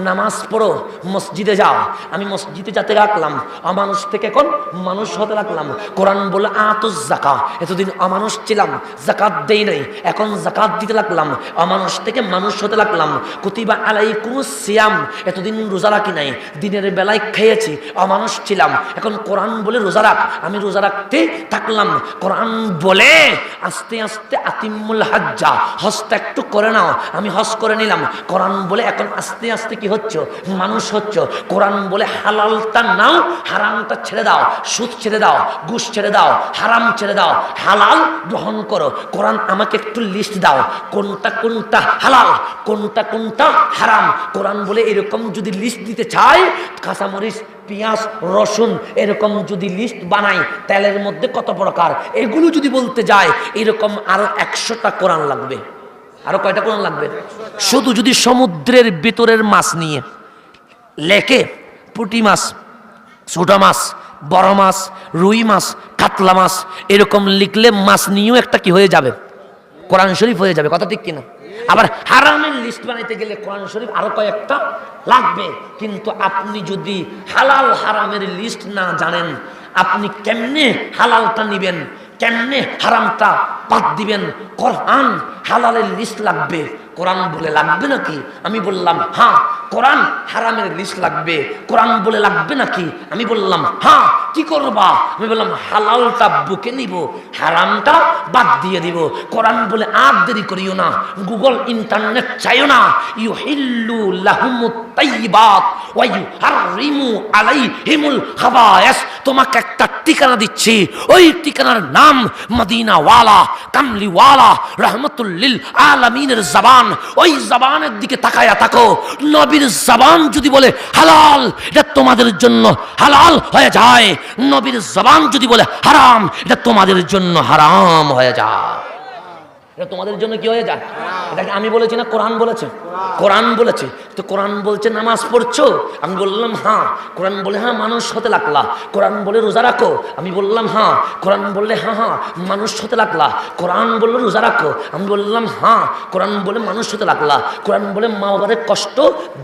নামাজ পড়ো, মসজিদে যাও। আমি মসজিদে যেতে রাখলাম, অমানুষ থেকে এখন মানুষ হতে লাগলাম। কোরআন বলে আতুজ যাকা, এতদিন অমানুষ ছিলাম, যাকাত দেই নাই, এখন যাকাত দিতে লাগলাম, অমানুষ থেকে মানুষ হতে লাগলাম। কুতিবা আলাইকুমুস সিয়াম, এতদিন রোজা রাখি নাই, দিনের বেলায় খেয়েছি, অমানুষ ছিলাম, এখন কোরআন বলে রোজা রাখ, আমি রোজা রাখতে থাকলাম। কোরআন বলে আস্তে আস্তে আতিমুল হাজ্জা, হজটা একটু করে নাও, আমি হজ করে নিলাম। কোরআন বলে এখন আস্তে আস্তে কি হচ্ছে? মানুষ হচ্ছে। কোরআন বলে হালালটা নাও, হারামটা ছেড়ে দাও, সুদ ছেড়ে দাও, ঘুষ ছেড়ে দাও, হারাম ছেড়ে দাও, হালাল গ্রহণ করো। কোরআন আমাকে একটু লিস্ট দাও, কোনটা কোনটা হালাল, কোনটা কোনটা হারাম। কোরআন বলে এরকম যদি লিস্ট দিতে চাই, কাঁচামরিচ, পেঁয়াজ, রসুন, এরকম যদি লিস্ট বানাই, তেলের মধ্যে কত প্রকার, এগুলো যদি বলতে যায়, এরকম আরো 100টা কোরআন লাগবে। আরো কয়টা কোরআন লাগবে? শুধু যদি সমুদ্রের ভিতরের মাছ নিয়ে লেখে, পুঁটি মাছ, ছোট মাছ, বড় মাছ, রুই মাছ, কাতলা মাছ, এরকম লিখলে মাছ নিয়েও একটা কি হয়ে যাবে? কোরআন শরীফ হয়ে যাবে। কথা ঠিক কিনা? আবার হারামের লিস্ট বানাইতে গেলে কোরআন শরীফ আরো কয়েকটা লাগবে। কিন্তু আপনি যদি হালাল হারামের লিস্ট না জানেন, আপনি কেমনে হালালটা নিবেন, কেমনে হারামটা বাদ দিবেন? কোরআন হালালের লিস্ট লাগবে, কোরআন বলে লাগবে নাকি? আমি বললাম হ্যাঁ। কোরআন হারামের লিস্ট লাগবে, কোরআন বলে লাগবে নাকি? আমি বললাম হ্যাঁ। কি করবা? আমি বললাম হালালটা বুকে নিব, হারামটা বাদ দিয়ে দিব। কোরআন বলে আর দেরি করিও না, গুগল ইন্টারনেট চাইও না। ইউহিল্লু লাহুমুত তাইয়্যিবাত ওয়া ইউহাররিমু আলাইহিমুল খাবায়েস। তোমাকে একটা ঠিকানা দিচ্ছি, ওই ঠিকানার নাম মদিনাওয়ালা, কামলিওয়ালা, রাহমাতুল লিল আলামিনের জবান। ওই জবানের দিকে তাকায়া থাকো। নবীর জবান যদি বলে হালাল, এটা তোমাদের জন্য হালাল হয়ে যায়। নবীর জবান যদি বলে হারাম, এটা তোমাদের জন্য হারাম হয়ে যায়। এটা তোমাদের জন্য কি হয়ে যায়? এটাকে আমি বলেছি না কোরআন বলেছে? কোরআন বলেছে। তো কোরআন বলছে নামাজ পড়ছো? আমি বললাম হ্যাঁ। কোরআন বলে হ্যাঁ মানুষ হতে লাগলা। কোরআন বলে রোজা রাখো? আমি বললাম হ্যাঁ। কোরআন বললে হ্যাঁ হ্যাঁ মানুষ হতে লাগলা। কোরআন বললো রোজা রাখো? আমি বললাম হ্যাঁ। কোরআন বলে মানুষ হতে লাগলা। কোরআন বলে মা বাবাদের কষ্ট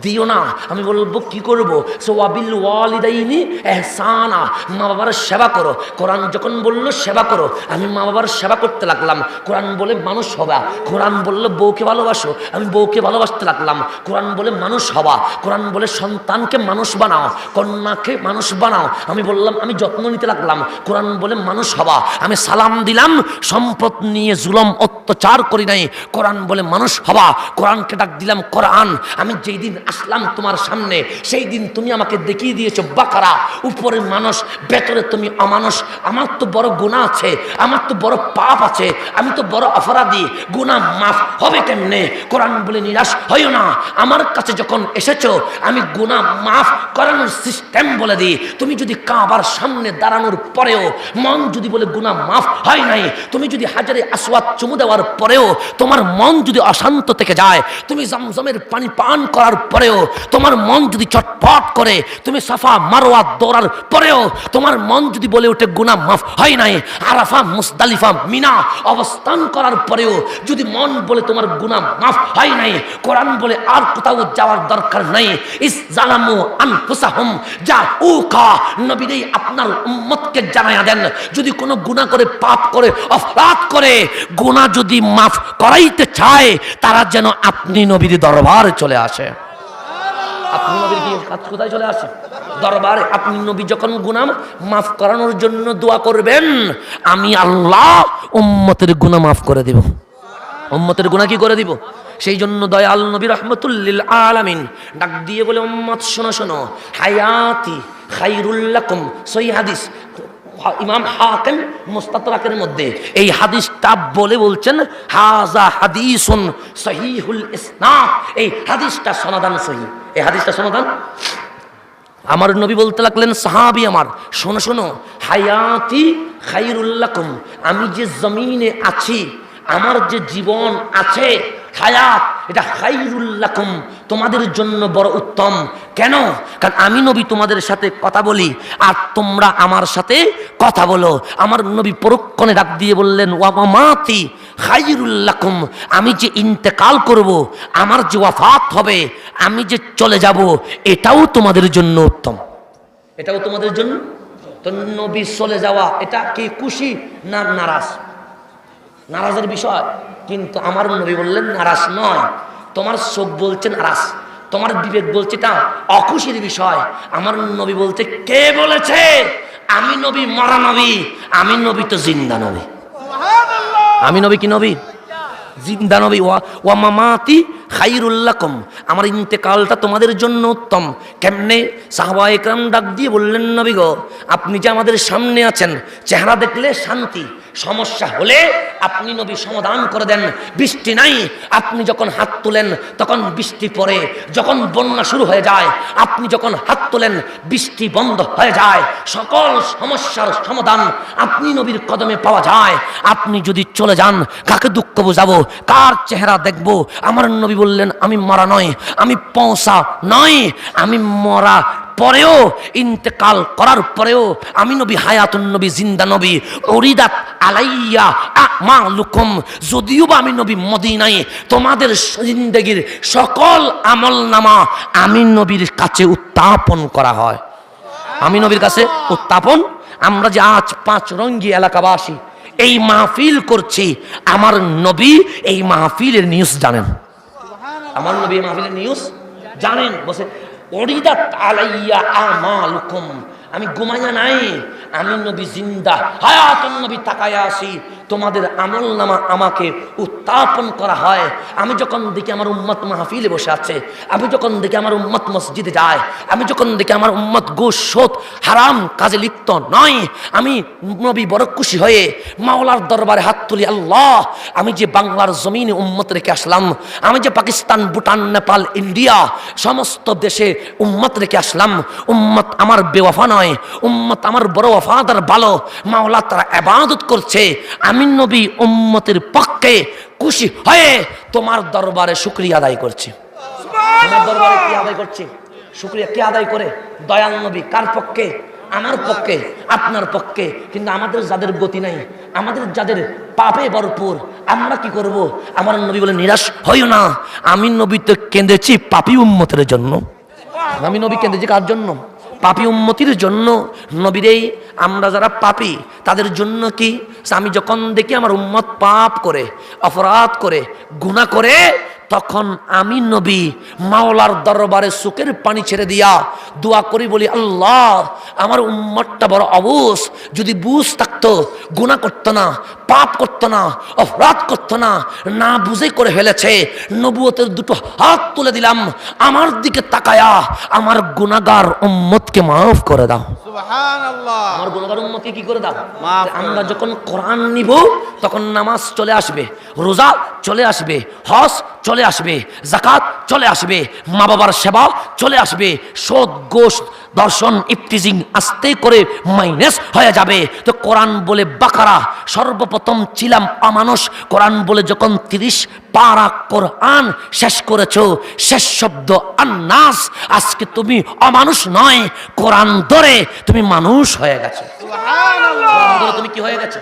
দিও না। আমি বলবো কি করবো? ওয়াবিল ওয়ালিদাইনি ইহসানা, মা বাবার সেবা করো। কোরআন যখন বললো সেবা করো, আমি মা বাবার সেবা করতে লাগলাম। কোরআন বলে মানুষ হবা। কোরআন বললো বউকে ভালোবাসো, আমি বউকে ভালোবাসতে লাগলাম। কোরআন বলে মানুষ হবা। কোরআন বলে সন্তানকে মানুষ বানাও, কন্যাকে মানুষ বানাও। আমি বললাম আমি যত্ন নিতে লাগলাম। কোরআন বলে মানুষ হবা। আমি সালাম দিলাম, সম্পদ নিয়ে জুলুম অত্যাচার করি নাই। কোরআন বলে মানুষ হবা। কোরআনকে ডাক দিলাম কোরআন। আমি যেই দিন আসলাম তোমার সামনে, সেই দিন তুমি আমাকে দেখিয়ে দিয়েছো বাকারা, উপরে মানুষ, ভেতরে তুমি অমানুষ। আমার তো বড় গুনাহ আছে, আমার তো বড় পাপ আছে, আমি তো বড় অপরাধ অপরাধী, গুনাহ মাফ হবে কেমনে? কোরআন বলে নিরাশ হইও না, আমার কাছে যখন এসেছো আমি গুনাহ মাফ করানোর সিস্টেম বলে দিই। তুমি যদি কাবার সামনে দাঁড়ানোর পরেও মন যদি বলে গুনাহ মাফ হয় নাই, তুমি যদি হাজারে আসওয়াদ চুমু দেওয়ার পরেও তোমার মন যদি অশান্ত থেকে যায়, তুমি জমজমের পানি পান করার পরেও তোমার মন যদি চটপট করে, তুমি সাফা মারওয়া দৌড়ার পরেও তোমার মন যদি বলে ওঠে গুনাহ মাফ হয় নাই, আরাফা মুজদালিফা মিনা অবস্থান করার পরেও যদি মন বলে তোমার গুনাহ মাফ হয় নাই, কোরআন বলে আর কোথাও যাওয়ার দরকার নাই। ইস জালামু আনফুসাহুম জাউকা, নবী রে আপনার উম্মতকে জানায়া দেন, যদি কোনো গুনাহ করে, পাপ করে, অপরাধ করে, গুনাহ যদি মাফ করাইতে চায় তারা যেন আপনি নবীর দরবারে চলে আসে। আপনি নবীর কি কাজ কোথায় চলে আসে? দরবারে। আপনি নবী যখন গুনাহ মাফ করানোর জন্য দোয়া করবেন, আমি আল্লাহ উম্মতের গুনাহ মাফ করে দিব। উম্মতের গুনাহ কি করে দিব? সেই জন্য দয়াল নবী রাহমাতুল লিল আলামিন ডাক দিয়ে বলে, উম্মত শোনো শোনো, হায়াতি খায়রুল লাকুম, সহিহ হাদিস, ইমাম হাকিম মুস্তাদরাকের মধ্যে এই হাদিসটা বলে বলছেন, হাযা হাদিসুন সহিহুল ইসনাদ, এই হাদিসটা সনদান সহিহ। এই হাদিসটা সনদান। আমার নবী বলতে লাগলেন, সাহাবী আমার শোনো শোনো, হায়াতি খায়রুল লাকুম, আমি যে জমিনে আছি, আমার যে জীবন আছে, হায়াত এটা খায়রুল লাকুম, তোমাদের জন্য বড় উত্তম। কেন? কারণ আমি নবী তোমাদের সাথে কথা বলি আর তোমরা আমার সাথে কথা বলো। আমার নবী পরক্ষণে ডাক দিয়ে বললেন, ওয়া মামাতি খায়রুল লাকুম, আমি যে ইন্তেকাল করব, আমার যে ওয়াফাত হবে, আমি যে চলে যাব, এটাও তোমাদের জন্য উত্তম। এটাও তোমাদের জন্য। তো নবী চলে যাওয়া এটা কি খুশি না নারাজ? নারাজের বিষয়। কিন্তু আমার নবী বললেন নারাজ নয়, তোমার চোখ বলছে নারাজ, তোমার বিবেক বলছে এটা অখুশির বিষয়। আমার নবী বলছে, কে বলেছে আমি নবী মরা নবী? আমি নবী তো জিন্দা নবী। আমি নবী কি নবী? জিন্দা নবী। ওয়া মামাতি খায়রুল লাকুম, আমার ইন্তেকালটা তোমাদের জন্য উত্তম। কেমনে? সাহাবায়ে কেরাম ডাক দিয়ে বললেন, নবী গো, আপনি যে আমাদের সামনে আছেন, চেহারা দেখলে শান্তি, সমস্যা হলে আপনি নবী সমাধান করে দেন। বৃষ্টি নাই, আপনি যখন হাত তোলেন তখন বৃষ্টি পড়ে, যখন বন্যা শুরু হয়ে যায় আপনি যখন হাত তোলেন বৃষ্টি বন্ধ হয়ে যায়, সকল সমস্যার সমাধান আপনি নবীর কদমে পাওয়া যায়। আপনি যদি চলে যান, কাকে দুঃখ বোঝাবো, কার চেহারা দেখবো? আমার নবী বললেন, আমি মরা নয়, আমি পৌঁছা নয়, আমি মরা পরেও, ইন্তেকাল করার পরেও আমি নবী হায়াতুন নবী, জিন্দা নবী। উরিদাত আলাইয়া আমালুকুম, যদিও বা আমি নবী মদিনায়, তোমাদের জিন্দেগির সকল আমল নামা আমি নবীর কাছে উত্থাপন করা হয়। আমি নবীর কাছে উত্থাপন। আমরা যে আজ 5 রঙ্গি এলাকাবাসী এই মাহফিল করছি, আমার নবী এই মাহফিলের নিউজ জানেন। আমার নবী এই মাহফিলের নিউজ জানেন। বসে উরিদাত আলাইয়া আমালুকুম, আমি ঘুমাইয়া নাই, আমি নবী জিন্দা হায়াতুন নবী তাকায়া আসি, তোমাদের আমল নামা আমাকে উত্থাপন করা হয়। আমি যখন দেখি আমার উম্মত মাহফিলে বসে আছে, আমি যখন দেখি আমার উম্মত মসজিদে যায়, আমি যখন দেখি আমার উম্মত ঘুষ সুদ হারাম কাজে লিপ্ত নয়, আমি নবী বড় খুশি হয়ে মাওলার দরবারে হাত তুলি, আল্লাহ, আমি যে বাংলার জমিনে উম্মত রেখে আসলাম, আমি যে পাকিস্তান, ভুটান, নেপাল, ইন্ডিয়া সমস্ত দেশে উম্মত রেখে আসলাম, উম্মত আমার বেওয়াফা নয়, উম্মত আমার বড় ওয়াফাদার, ভালো মাওলা তারা ইবাদত করছে। আমি নবী উম্মতের পক্ষে খুশি হয়ে তোমার দরবারে শুকরিয়া আদায় করছি। তোমার দরবারে কি আদায় করছি? শুকরিয়া কে আদায় করে? দয়াল নবী। কার পক্ষে? আমার পক্ষে, আপনার পক্ষে। কিন্তু আমাদের যাদের গতি নাই, আমাদের যাদের পাপে ভরপুর, আমরা কি করব? আমার নবী বলে, নিরাশ হইও না, আমি নবী তো কেঁদেছি পাপী উম্মতের জন্য। আমি নবী কেঁদেছি কার জন্য? পাপী উম্মতির জন্য। নবীরেই আমরা যারা পাপী তাদের জন্য কি? আমি যখন দেখি আমার উম্মত পাপ করে, অপরাধ করে, গুনাহ করে, তখন আমি নবী মাওলার দরবারে চোখের পানি ছেড়ে দিয়া দোয়া করি, বলি, আল্লাহ, আমার উম্মতটা বড় অবুঝ, যদি বুঝ থাকতো গুনাহ করতো না, পাপ করতো না, অপরাধ করতো না, না বুঝে করে ফেলেছে। নবুয়তের 2 হাত তুলে দিলাম, আমার দিকে তাকায়া আমার গুনাহগার উম্মতকে মাফ করে দাও। সুবহানাল্লাহ। আমার গুনাহগার উম্মতকে কি করে দাও? আমরা যখন কোরআন নিব তখন নামাজ চলে আসবে, রোজা চলে আসবে, হজ চলে আসবে, যাকাত চলে আসবে, মা বাবার সেবা চলে আসবে, সুদ ঘুষ দর্শন ইফতিজিং আস্তে করে মাইনাস হয়ে যাবে। তো কোরআন বলে বাকারা সর্বপ্রথম ছিলাম অমানুষ, কোরআন বলে যখন 30 পারা কোরআন শেষ করেছো, শেষ শব্দ আন্নাস, আজকে তুমি অমানুষ নয়, কোরআন ধরে তুমি মানুষ হয়ে গেছো। কোরআন ধরে তুমি কি হয়ে গেছো?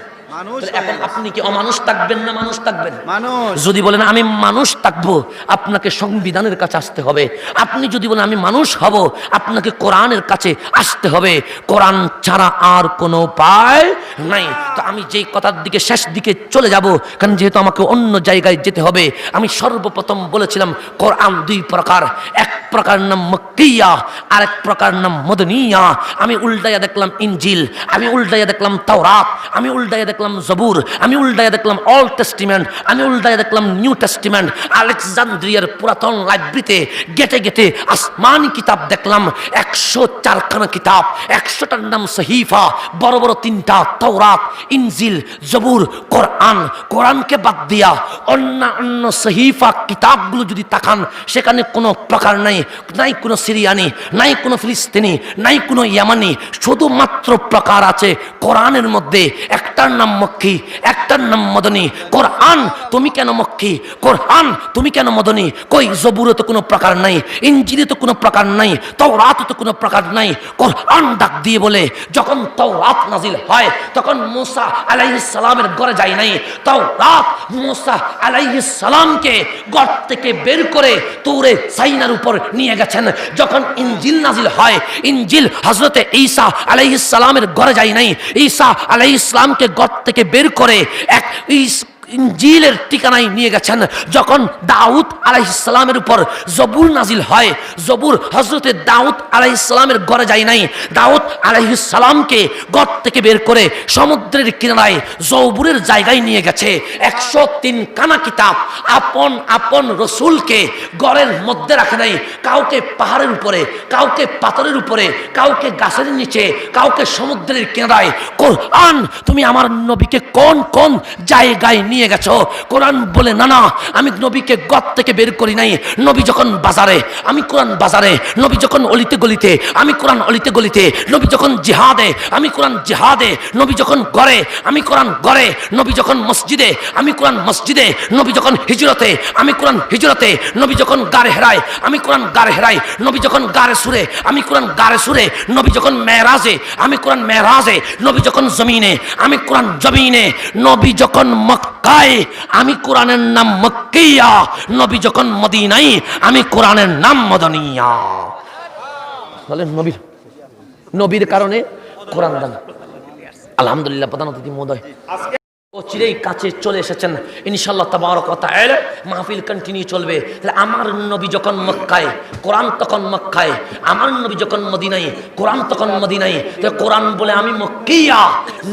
এখন আপনি কি অমানুষ থাকবেন না মানুষ থাকবেন? মানুষ। যদি বলেন আমি মানুষ থাকবো, আপনাকে সংবিধানের কাছে আসতে হবে। আপনি যদি বলেন আমি মানুষ হব, আপনাকে কোরআনের কাছে আসতে হবে। কোরআন ছাড়া আর কোনো উপায় নাই। তো আমি যেই কথার দিকে শেষ দিকে চলে যাব, কারণ যেহেতু আমাকে অন্য জায়গায় যেতে হবে, আমি সর্বপ্রথম বলেছিলাম কোরআন 2 প্রকার, এক প্রকার নাম মক্কিয়া, আরেক প্রকার নাম মদনিয়া। আমি উল্টাইয়া দেখলাম ইনজিল, আমি উল্টাইয়া দেখলাম তাওরাত, আমি উল্টাইয়া দেখলাম জবুর, আমি উল্টাইয়া দেখলাম অল্ড টেস্টিমেন্ট, আমি উল্টাইয়া দেখলাম নিউ টেস্টিমেন্ট। আলেকজান্দ্রিয়ার পুরাতন লাইব্রেরিতে গেটে গেটে আসমানি কিতাব দেখলাম 104 খানা কিতাব, 100টার নাম সহিফা, বড় বড় 3টা তাওরাত, ইনজিল, জবুর, কোরআন। কোরআনকে বাদ দিয়া অন্য সহিফা কিতাবগুলো যদি তাকান, সেখানে কোনো প্রকার নাই, নাই কোনো সিরিয়ানি, নাই কোনো ফিলিস্তিনি, নাই কোনো ইয়ামানি, শুধুমাত্র প্রকার আছে কোরআনের মধ্যে। একটার নাম মক্কি, একটার নাম মদনী। কোরআন তুমি কেন মক্কি, কোরআন তুমি কেন মদনী? কই জবুরে তো কোনো প্রকার নাই, ইনজিলে তো কোনো প্রকার নাই, তাওরাতে তো কোনো প্রকার নাই। কোরআন ডাক দিয়ে বলে যখন তাওরাত নাজিল হয় তখন মূসা আলাইহিস সালামের ঘরে যায় নাই, তাওরাত মূসা আলাইহিস সালামকে ঘর থেকে বের করে তুরে সাইনার উপর নিয়ে গেছেন। যখন ইনজিল নাজিল হয়, ইনজিল হযরতে ঈসা আলাইহিস সালামের ঘরে যায় নাই, ঈসা আলাইহিস সালামকে ঘর থেকে বের করে এক ইনজিলের ঠিকানায় নিয়ে গেছেন। যখন দাউদ আলাইহিস সালামের উপর জবুর নাজিল হয়, জবুর হযরতে দাউদ আলাইহিস সালামের ঘরে যায় নাই, দাউদ আলাইহিস সালামকে ঘর থেকে বের করে সমুদ্রের কিনারায় জবুরের জায়গায় নিয়ে গেছে। 103 খানা কিতাব আপন আপন রসুলকে ঘরের মধ্যে রাখে নাই, কাউকে পাহাড়ের উপরে, কাউকে পাথরের উপরে, কাউকে গাছের নিচে, কাউকে সমুদ্রের কিনারায়। কোরআন তুমি আমার নবীকে কোন কোন জায়গায় নিয়ে গেছো? কোরআন বলে না না, আমি নবীকে ঘর থেকে বের করি নাই। নবী যখন বাজারে, আমি কোরআন বাজারে, নবী যখন অলিতে গলিতে, আমি কোরআন অলিতে গলিতে, নবী যখন জিহাদে, আমি কোরআন জিহাদে, নবী যখন ঘরে, আমি কোরআন ঘরে, নবী যখন মসজিদে, আমি কোরআন মসজিদে, নবী যখন হিজরতে, আমি কোরআন হিজরতে, নবী যখন গারে হেরায়, আমি কোরআন গারে হেরাই, নবী যখন গারে সুরে, আমি কোরআন গারে সুরে, নবী যখন মেরাজে, আমি কোরআন মেরাজে, নবী যখন জমিনে, আমি কোরআন জমিনে, নবী যখন মক্কায়, আমি কোরআনের নাম মক্কিয়া, নবী যখন মদিনায়, আমি কোরআনের নাম মদনিয়া। বলেন নবীর, নবীর কারণে কোরআন দান। আলহামদুলিল্লাহ, প্রধান অতিথি মহোদয় চিরেই কাছে চলে এসেছেন। ইনশাআল্লাহ তাবারক ওয়া তাআলা মাহফিল কন্টিনিউ চলবে। তাহলে আমার নবী যখন মক্কায়, কোরআন তখন মক্কায়, আমার নবী যখন মদিনায়, কোরআন তখন মদিনায়। তো কোরআন বলে আমি মক্কিয়া,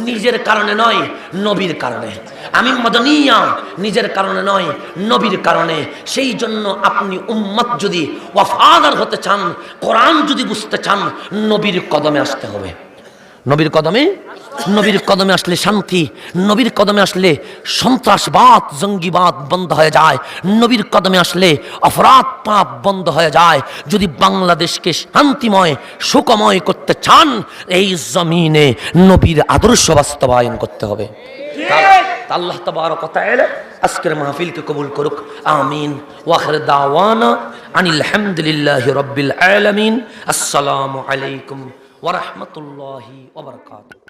নিজের কারণে নয়, নবীর কারণে। আমি মদনিয়া, নিজের কারণে নয়, নবীর কারণে। সেই জন্য আপনি উম্মত যদি ওয়াফাদার হতে চান, কোরআন যদি বুঝতে চান, নবীর কদমে আসতে হবে। নবীর কদমে, নবীর কদমে আসলে শান্তি, নবীর কদমে আসলে সন্ত্রাসবাদ জঙ্গিবাদ বন্ধ হয়ে যায়, নবীর কদমে আসলে অপরাধ পাপ বন্ধ হয়ে যায়। যদি বাংলাদেশকে শান্তিময় সুখময় করতে চান, এই জমিনে নবীর আদর্শ বাস্তবায়ন করতে হবে। আল্লাহ তাবারক ওয়া তাআলা আজকের মাহফিলকে কবুল করুক, আমিন। ওয়া আখির দাওয়ানা আনিল হামদুলিল্লাহি রাব্বিল আলামিন। আসসালামু আলাইকুম ওয়া রাহমাতুল্লাহি ওয়া বারাকাতুহু।